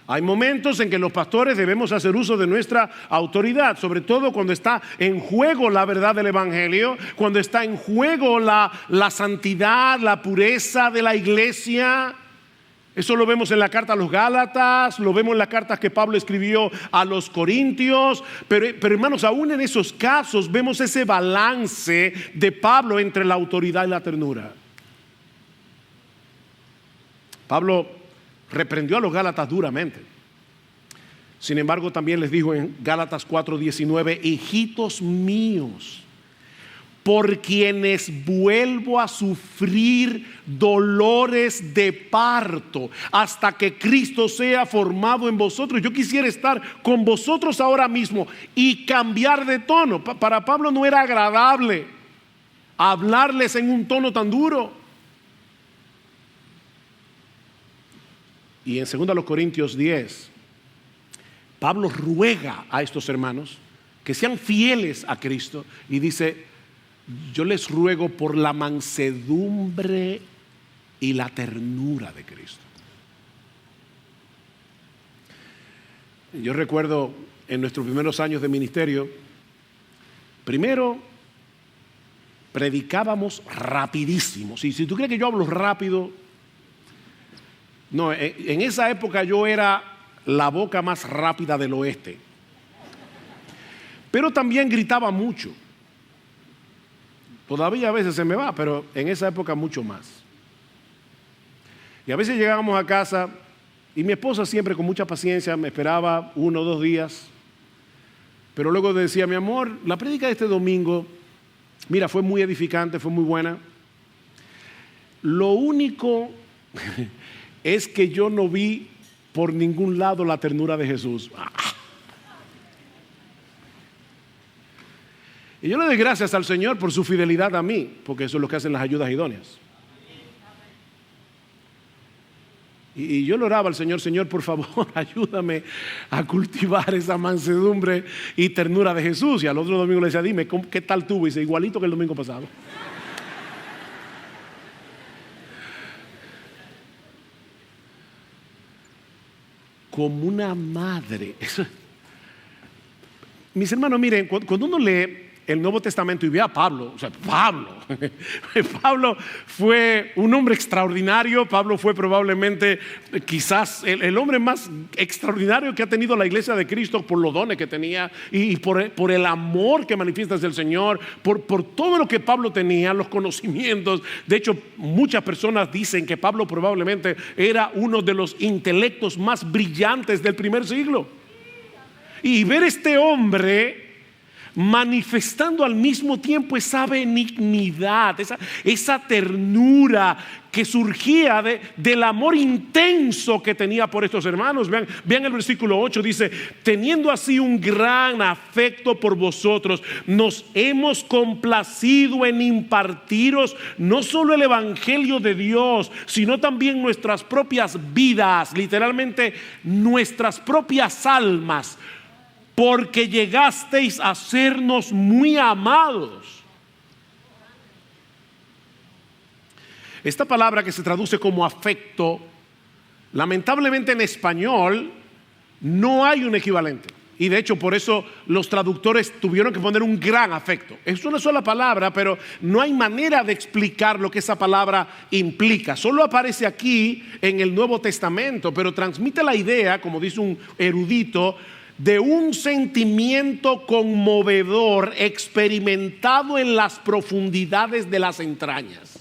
[SPEAKER 1] Hay momentos en que los pastores debemos hacer uso de nuestra autoridad, sobre todo cuando está en juego la verdad del Evangelio, cuando está en juego la santidad, la pureza de la iglesia. Eso lo vemos en la carta a los Gálatas, lo vemos en las cartas que Pablo escribió a los Corintios, pero hermanos, aún en esos casos vemos ese balance de Pablo entre la autoridad y la ternura. Pablo reprendió a los Gálatas duramente. Sin embargo, también les dijo en Gálatas 4:19: hijitos míos, por quienes vuelvo a sufrir dolores de parto hasta que Cristo sea formado en vosotros. Yo quisiera estar con vosotros ahora mismo y cambiar de tono. Para Pablo no era agradable hablarles en un tono tan duro. Y en 2 Corintios 10, Pablo ruega a estos hermanos que sean fieles a Cristo y dice: yo les ruego por la mansedumbre y la ternura de Cristo. Yo recuerdo en nuestros primeros años de ministerio, primero predicábamos rapidísimo. Si tú crees que yo hablo rápido, no, en esa época yo era la boca más rápida del oeste. Pero también gritaba mucho. Todavía a veces se me va, pero en esa época mucho más. Y a veces llegábamos a casa y mi esposa siempre con mucha paciencia me esperaba 1 o 2 días. Pero luego decía: mi amor, la prédica de este domingo, mira, fue muy edificante, fue muy buena. Lo único es que yo no vi por ningún lado la ternura de Jesús. Y yo le doy gracias al Señor por su fidelidad a mí, porque eso es lo que hacen las ayudas idóneas. Y yo le oraba al Señor: Señor, por favor, ayúdame a cultivar esa mansedumbre y ternura de Jesús. Y al otro domingo le decía: dime, ¿qué tal tuvo? Y dice: igualito que el domingo pasado. Como una madre. Mis hermanos, miren, cuando uno lee el Nuevo Testamento y ve a Pablo, o sea, Pablo fue un hombre extraordinario. Pablo fue probablemente quizás el hombre más extraordinario que ha tenido la iglesia de Cristo, por los dones que tenía y por el amor que manifiesta hacia el Señor, por todo lo que Pablo tenía, los conocimientos. De hecho, muchas personas dicen que Pablo probablemente era uno de los intelectos más brillantes del primer siglo. Y ver este hombre manifestando al mismo tiempo esa benignidad, esa ternura que surgía del amor intenso que tenía por estos hermanos. Vean el versículo 8, dice: teniendo así un gran afecto por vosotros, nos hemos complacido en impartiros no solo el evangelio de Dios, sino también nuestras propias vidas, literalmente nuestras propias almas, porque llegasteis a sernos muy amados. Esta palabra que se traduce como afecto, lamentablemente en español no hay un equivalente. Y de hecho por eso los traductores tuvieron que poner un gran afecto. Es una sola palabra, pero no hay manera de explicar lo que esa palabra implica. Solo aparece aquí en el Nuevo Testamento, pero transmite la idea, como dice un erudito, de un sentimiento conmovedor experimentado en las profundidades de las entrañas.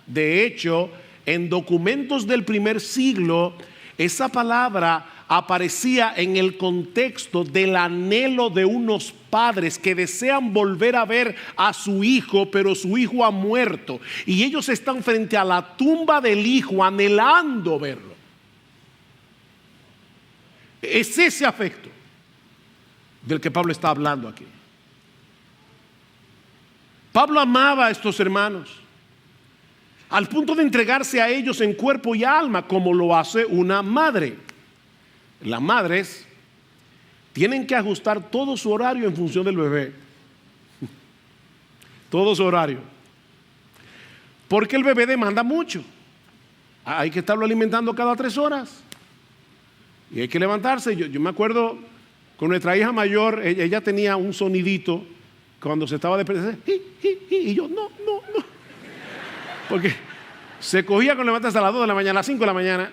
[SPEAKER 1] De hecho, en documentos del primer siglo, esa palabra aparecía en el contexto del anhelo de unos padres que desean volver a ver a su hijo, pero su hijo ha muerto. Y ellos están frente a la tumba del hijo anhelando verlo. Es ese afecto del que Pablo está hablando aquí. Pablo amaba a estos hermanos al punto de entregarse a ellos en cuerpo y alma, como lo hace una madre. Las madres tienen que ajustar todo su horario en función del bebé. Todo su horario. Porque el bebé demanda mucho. Hay que estarlo alimentando cada 3 horas. Y hay que levantarse. Yo me acuerdo con nuestra hija mayor, ella tenía un sonidito cuando se estaba despertando. Y yo, no. Porque se cogía con levantarse a las 2 de la mañana, a las 5 de la mañana.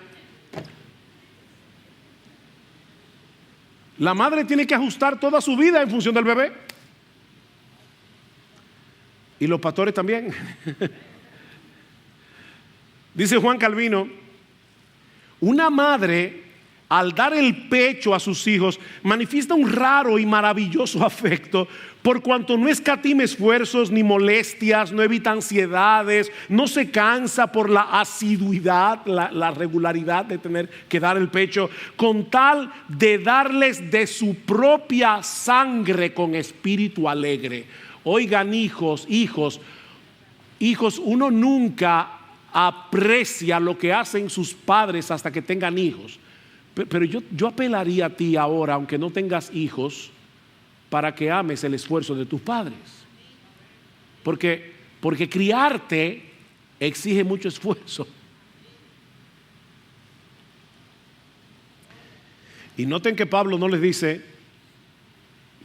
[SPEAKER 1] La madre tiene que ajustar toda su vida en función del bebé. Y los pastores también. Dice Juan Calvino, una madre al dar el pecho a sus hijos manifiesta un raro y maravilloso afecto, por cuanto no escatima esfuerzos ni molestias, no evita ansiedades, no se cansa por la asiduidad, la regularidad de tener que dar el pecho, con tal de darles de su propia sangre con espíritu alegre. Oigan, hijos, uno nunca aprecia lo que hacen sus padres hasta que tengan hijos. Pero yo apelaría a ti ahora, aunque no tengas hijos, para que ames el esfuerzo de tus padres. Porque criarte exige mucho esfuerzo. Y noten que Pablo no les dice,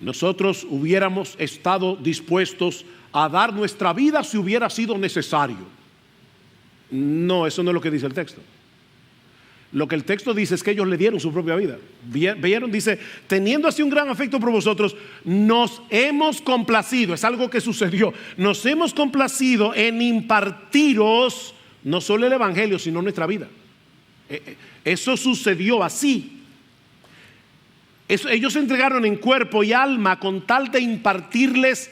[SPEAKER 1] nosotros hubiéramos estado dispuestos a dar nuestra vida si hubiera sido necesario. No, eso no es lo que dice el texto. Lo que el texto dice es que ellos le dieron su propia vida. Vieron, dice, teniendo así un gran afecto por vosotros, nos hemos complacido, es algo que sucedió, nos hemos complacido en impartiros no solo el evangelio, sino nuestra vida. Eso sucedió así. Ellos se entregaron en cuerpo y alma con tal de impartirles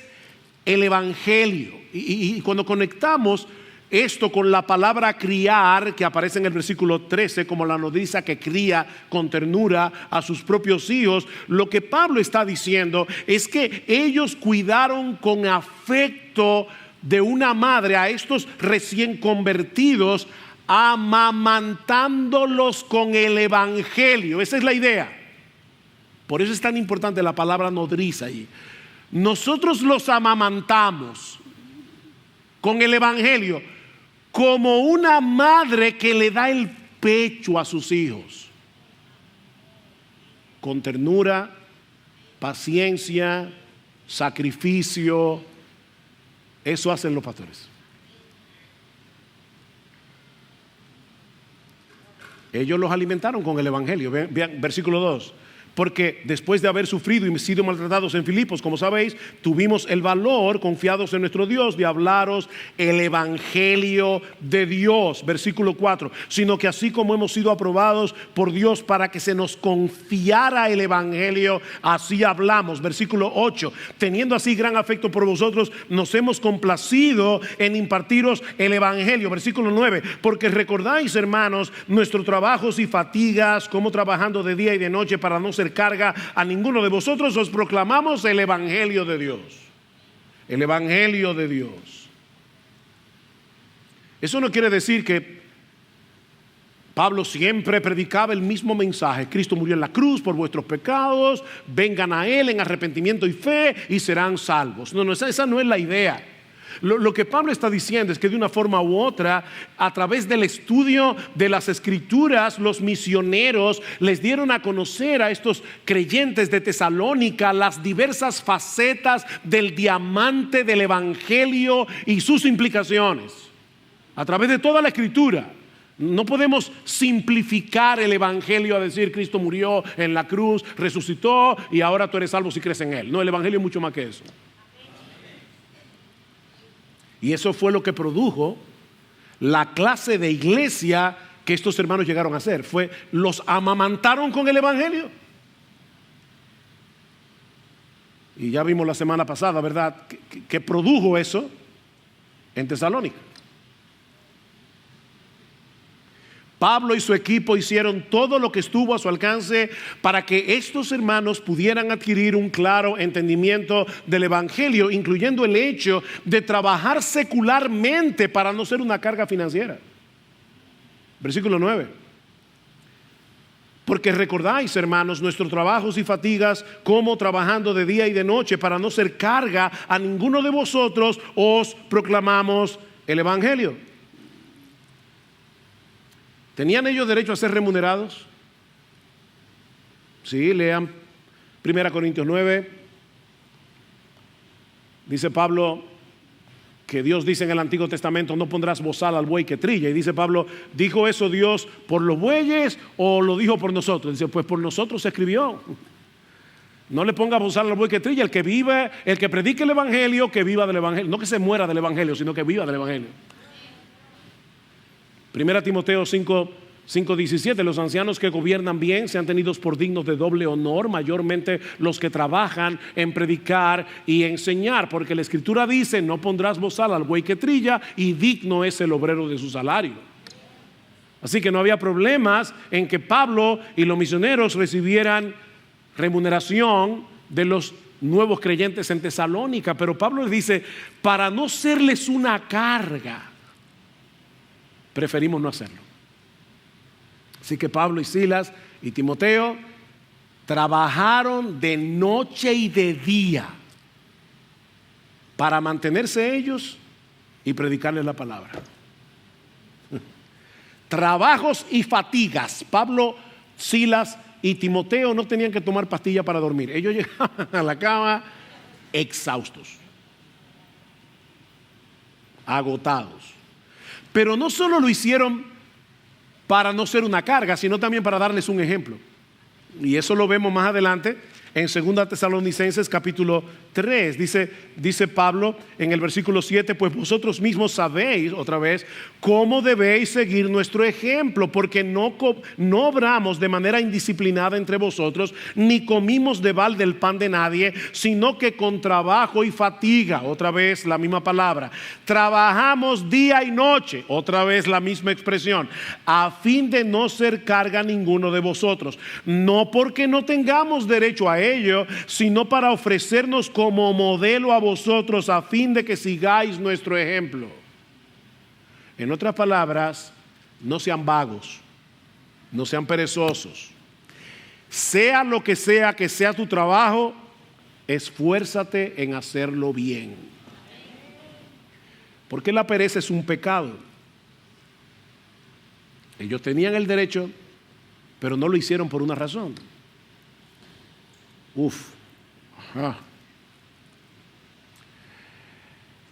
[SPEAKER 1] el evangelio. Y cuando conectamos esto con la palabra criar, que aparece en el versículo 13 como la nodriza que cría con ternura a sus propios hijos, lo que Pablo está diciendo es que ellos cuidaron con afecto de una madre a estos recién convertidos, amamantándolos con el evangelio. Esa es la idea. Por eso es tan importante la palabra nodriza ahí. Nosotros los amamantamos con el evangelio, como una madre que le da el pecho a sus hijos, con ternura, paciencia, sacrificio. Eso hacen los pastores. Ellos los alimentaron con el evangelio. Vean, versículo 2. Porque después de haber sufrido y sido maltratados en Filipos, como sabéis, tuvimos el valor, confiados en nuestro Dios, de hablaros el evangelio de Dios. Versículo 4. Sino que así como hemos sido aprobados por Dios para que se nos confiara el evangelio, así hablamos. Versículo 8. Teniendo así gran afecto por vosotros, nos hemos complacido en impartiros el evangelio. Versículo 9. Porque recordáis, hermanos, nuestros trabajos y fatigas, como trabajando de día y de noche para no ser carga a ninguno de vosotros, os proclamamos el evangelio de Dios. El evangelio de Dios. Eso no quiere decir que Pablo siempre predicaba el mismo mensaje: Cristo murió en la cruz por vuestros pecados, vengan a Él en arrepentimiento y fe y serán salvos. No, esa no es la idea. Lo que Pablo está diciendo es que de una forma u otra, a través del estudio de las Escrituras, los misioneros les dieron a conocer a estos creyentes de Tesalónica las diversas facetas del diamante del evangelio y sus implicaciones. A través de toda la Escritura. No podemos simplificar el evangelio a decir Cristo murió en la cruz, resucitó y ahora tú eres salvo si crees en Él. No, el evangelio es mucho más que eso. Y eso fue lo que produjo la clase de iglesia que estos hermanos llegaron a hacer. Los amamantaron con el evangelio. Y ya vimos la semana pasada, ¿verdad?, que produjo eso en Tesalónica. Pablo y su equipo hicieron todo lo que estuvo a su alcance para que estos hermanos pudieran adquirir un claro entendimiento del evangelio, incluyendo el hecho de trabajar secularmente para no ser una carga financiera. Versículo 9. Porque recordáis, hermanos, nuestros trabajos y fatigas, como trabajando de día y de noche para no ser carga a ninguno de vosotros, os proclamamos el evangelio. ¿Tenían ellos derecho a ser remunerados? Sí, lean 1 Corintios 9. Dice Pablo que Dios dice en el Antiguo Testamento: no pondrás bozal al buey que trilla. Y dice Pablo: ¿dijo eso Dios por los bueyes o lo dijo por nosotros? Dice: pues por nosotros se escribió. No le ponga bozal al buey que trilla. El que vive, el que predique el evangelio, que viva del evangelio. No que se muera del evangelio, sino que viva del evangelio. 1 Timoteo 5:17, los ancianos que gobiernan bien sean tenidos por dignos de doble honor, mayormente los que trabajan en predicar y enseñar, porque la escritura dice: no pondrás bozal al buey que trilla, y digno es el obrero de su salario. Así que no había problemas en que Pablo y los misioneros recibieran remuneración de los nuevos creyentes en Tesalónica, pero Pablo les dice: para no serles una carga, preferimos no hacerlo. Así que Pablo y Silas y Timoteo trabajaron de noche y de día para mantenerse ellos y predicarles la palabra. Trabajos y fatigas. Pablo, Silas y Timoteo no tenían que tomar pastillas para dormir. Ellos llegaban a la cama exhaustos, agotados. Pero no solo lo hicieron para no ser una carga, sino también para darles un ejemplo. Y eso lo vemos más adelante en 2 Tesalonicenses capítulo 3. Dice Pablo en el versículo 7: pues vosotros mismos sabéis, otra vez, cómo debéis seguir nuestro ejemplo, porque no obramos de manera indisciplinada entre vosotros, ni comimos de balde el pan de nadie, sino que con trabajo y fatiga, otra vez la misma palabra, trabajamos día y noche, otra vez la misma expresión, a fin de no ser carga a ninguno de vosotros, no porque no tengamos derecho a ello, sino para ofrecernos como modelo a vosotros, a fin de que sigáis nuestro ejemplo. En otras palabras, no sean vagos, no sean perezosos. Sea lo que sea tu trabajo, esfuérzate en hacerlo bien. Porque la pereza es un pecado. Ellos tenían el derecho, pero no lo hicieron por una razón. Ajá.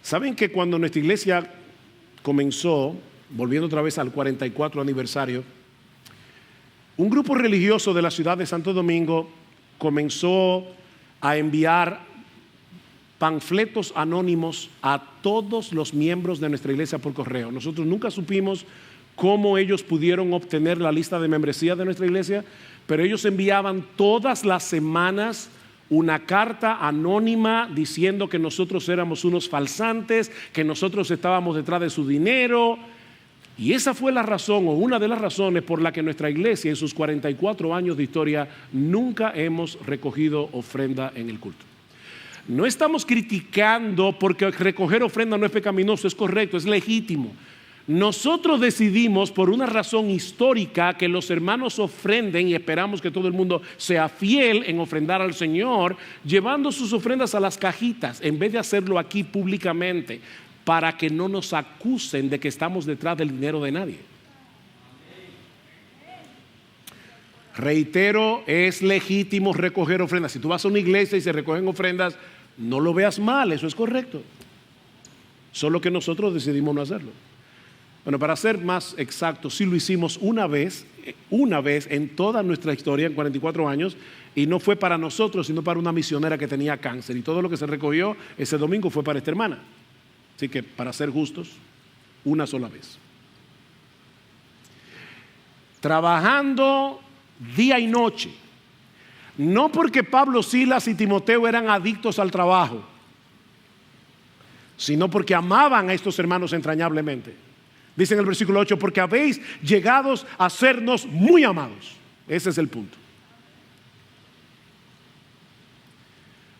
[SPEAKER 1] ¿Saben que cuando nuestra iglesia comenzó, volviendo otra vez al 44 aniversario, un grupo religioso de la ciudad de Santo Domingo comenzó a enviar panfletos anónimos a todos los miembros de nuestra iglesia por correo? Nosotros nunca supimos cómo ellos pudieron obtener la lista de membresía de nuestra iglesia, pero ellos enviaban todas las semanas una carta anónima diciendo que nosotros éramos unos falsantes, que nosotros estábamos detrás de su dinero. Y esa fue la razón, o una de las razones, por la que nuestra iglesia en sus 44 años de historia nunca hemos recogido ofrenda en el culto. No estamos criticando porque recoger ofrenda no es pecaminoso, es correcto, es legítimo. Nosotros decidimos por una razón histórica que los hermanos ofrenden, y esperamos que todo el mundo sea fiel en ofrendar al Señor, llevando sus ofrendas a las cajitas en vez de hacerlo aquí públicamente, para que no nos acusen de que estamos detrás del dinero de nadie. Reitero, es legítimo recoger ofrendas. Si tú vas a una iglesia y se recogen ofrendas, no lo veas mal, eso es correcto. Solo que nosotros decidimos no hacerlo. Bueno, para ser más exacto, sí lo hicimos una vez en toda nuestra historia, en 44 años, y no fue para nosotros, sino para una misionera que tenía cáncer, y todo lo que se recogió ese domingo fue para esta hermana. Así que, para ser justos, una sola vez. trabajando día y noche. No porque Pablo, Silas y Timoteo eran adictos al trabajo, sino porque amaban a estos hermanos entrañablemente. Dice en el versículo 8, porque habéis llegado a sernos muy amados. Ese es el punto.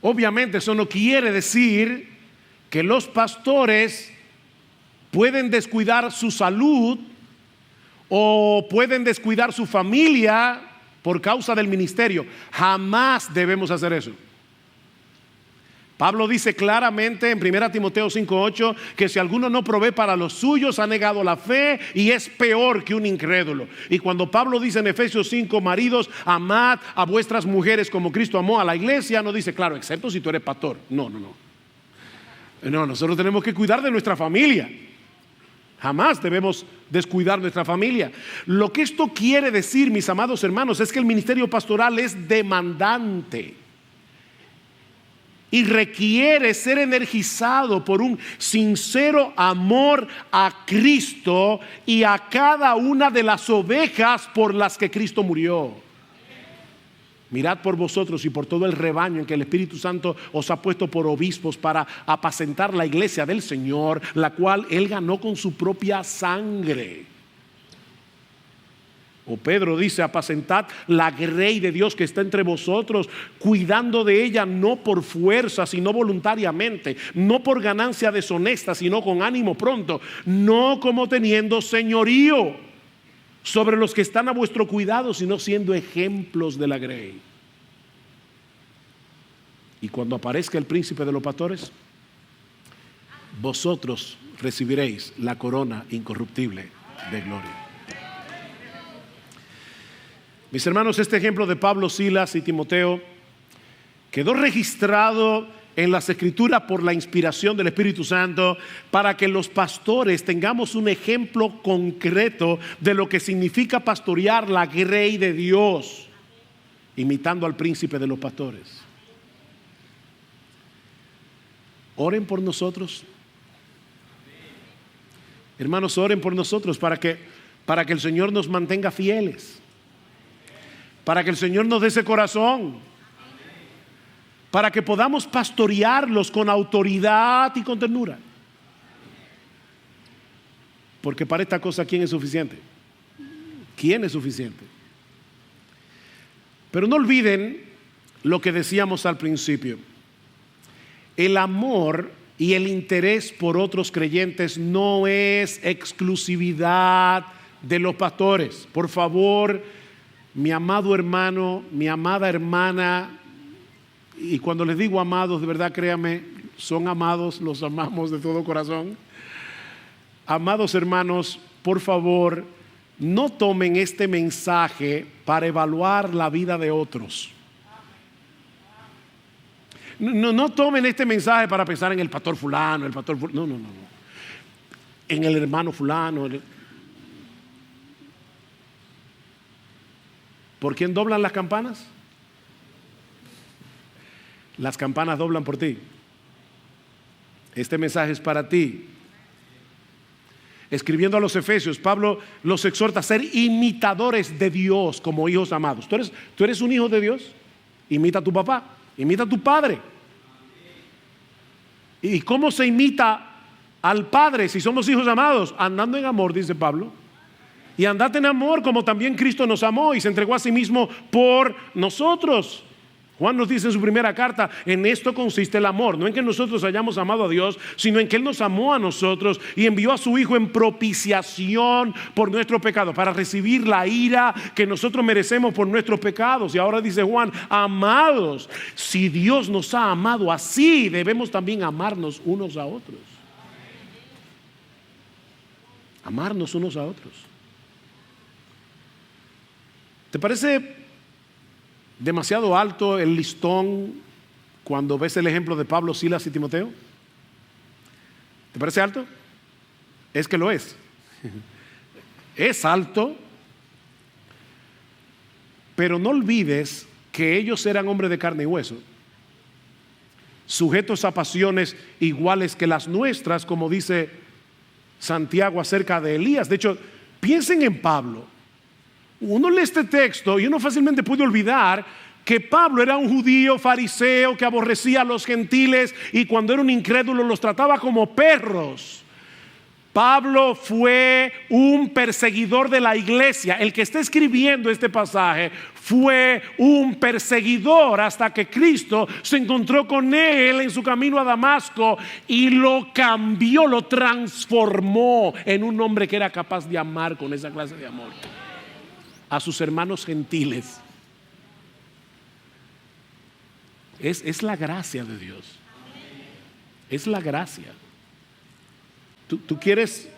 [SPEAKER 1] Obviamente eso no quiere decir que los pastores pueden descuidar su salud o pueden descuidar su familia por causa del ministerio. Jamás debemos hacer eso. Pablo dice claramente en 1 Timoteo 5:8 que si alguno no provee para los suyos ha negado la fe y es peor que un incrédulo. Y cuando Pablo dice en Efesios 5, maridos, amad a vuestras mujeres como Cristo amó a la iglesia, no dice, claro, excepto si tú eres pastor. No, nosotros tenemos que cuidar de nuestra familia. Jamás debemos descuidar nuestra familia. Lo que esto quiere decir, mis amados hermanos, es que el ministerio pastoral es demandante y requiere ser energizado por un sincero amor a Cristo y a cada una de las ovejas por las que Cristo murió. Mirad por vosotros y por todo el rebaño en que el Espíritu Santo os ha puesto por obispos para apacentar la iglesia del Señor, la cual Él ganó con su propia sangre. O Pedro dice, apacentad la grey de Dios que está entre vosotros, cuidando de ella no por fuerza, sino voluntariamente, no por ganancia deshonesta, sino con ánimo pronto, no como teniendo señorío sobre los que están a vuestro cuidado, sino siendo ejemplos de la grey. Y cuando aparezca el príncipe de los pastores, vosotros recibiréis la corona incorruptible de gloria. Mis hermanos, este ejemplo de Pablo, Silas y Timoteo quedó registrado en las Escrituras por la inspiración del Espíritu Santo para que los pastores tengamos un ejemplo concreto de lo que significa pastorear la grey de Dios, imitando al príncipe de los pastores. Oren por nosotros. Hermanos, oren por nosotros para que el Señor nos mantenga fieles. Para que el Señor nos dé ese corazón, para que podamos pastorearlos con autoridad y con ternura. Porque para esta cosa, ¿quién es suficiente? ¿Quién es suficiente? Pero no olviden lo que decíamos al principio. El amor y el interés por otros creyentes no es exclusividad de los pastores. Por favor, mi amado hermano, mi amada hermana, y cuando les digo amados, de verdad créanme, son amados, los amamos de todo corazón. Amados hermanos, por favor, no tomen este mensaje para evaluar la vida de otros. No tomen este mensaje para pensar en el pastor fulano, no. En el hermano fulano. ¿Por quién doblan las campanas? Las campanas doblan por ti. Este mensaje es para ti. Escribiendo a los Efesios, Pablo los exhorta a ser imitadores de Dios como hijos amados. ¿Tú eres un hijo de Dios? Imita a tu papá, imita a tu padre. ¿Y cómo se imita al Padre si somos hijos amados? Andando en amor, dice Pablo. Y andad en amor como también Cristo nos amó y se entregó a sí mismo por nosotros. Juan nos dice en su primera carta, en esto consiste el amor, no en que nosotros hayamos amado a Dios, sino en que Él nos amó a nosotros y envió a su Hijo en propiciación por nuestro pecado, para recibir la ira que nosotros merecemos por nuestros pecados. Y ahora dice Juan, amados, si Dios nos ha amado así, debemos también amarnos unos a otros. Amarnos unos a otros. ¿Te parece demasiado alto el listón cuando ves el ejemplo de Pablo, Silas y Timoteo? ¿Te parece alto? Es que lo es. Es alto, pero no olvides que ellos eran hombres de carne y hueso, sujetos a pasiones iguales que las nuestras, como dice Santiago acerca de Elías. De hecho, piensen en Pablo. Uno lee este texto y uno fácilmente puede olvidar que Pablo era un judío fariseo que aborrecía a los gentiles y cuando era un incrédulo los trataba como perros. Pablo fue un perseguidor de la iglesia. El que está escribiendo este pasaje fue un perseguidor hasta que Cristo se encontró con él en su camino a Damasco y lo cambió, lo transformó en un hombre que era capaz de amar con esa clase de amor a sus hermanos gentiles. Es la gracia de Dios. Es la gracia. Tú quieres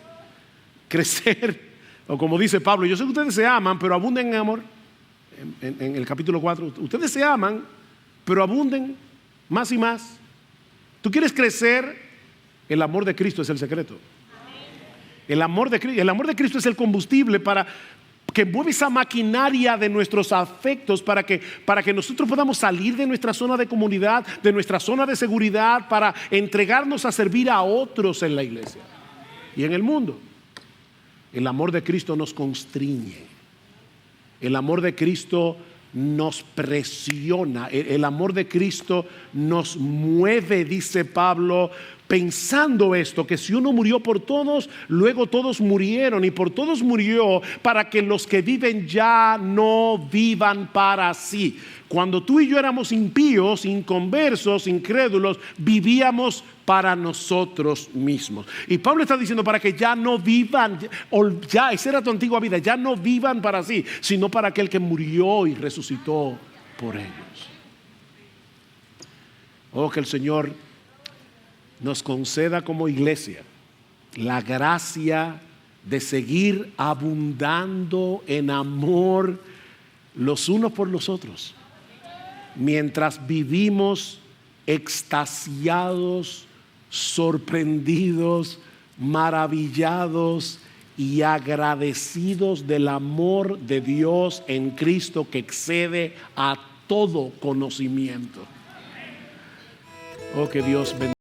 [SPEAKER 1] crecer, o como dice Pablo, yo sé que ustedes se aman, pero abunden en amor. En el capítulo 4, ustedes se aman, pero abunden más y más. Tú quieres crecer, el amor de Cristo es el secreto. El amor de Cristo es el combustible para que mueve esa maquinaria de nuestros afectos para que nosotros podamos salir de nuestra zona de comunidad, de nuestra zona de seguridad, para entregarnos a servir a otros en la iglesia y en el mundo. El amor de Cristo nos constriñe. El amor de Cristo nos presiona. El amor de Cristo nos mueve, dice Pablo, pensando esto, que si uno murió por todos, luego todos murieron, y por todos murió para que los que viven ya no vivan para sí. Cuando tú y yo éramos impíos, inconversos, incrédulos, vivíamos para nosotros mismos. Y Pablo está diciendo para que ya no vivan, ya esa era tu antigua vida, ya no vivan para sí, sino para aquel que murió y resucitó por ellos. Oh, que el Señor nos conceda como iglesia la gracia de seguir abundando en amor los unos por los otros, mientras vivimos extasiados, sorprendidos, maravillados y agradecidos del amor de Dios en Cristo que excede a todo conocimiento. Oh, que Dios bendiga.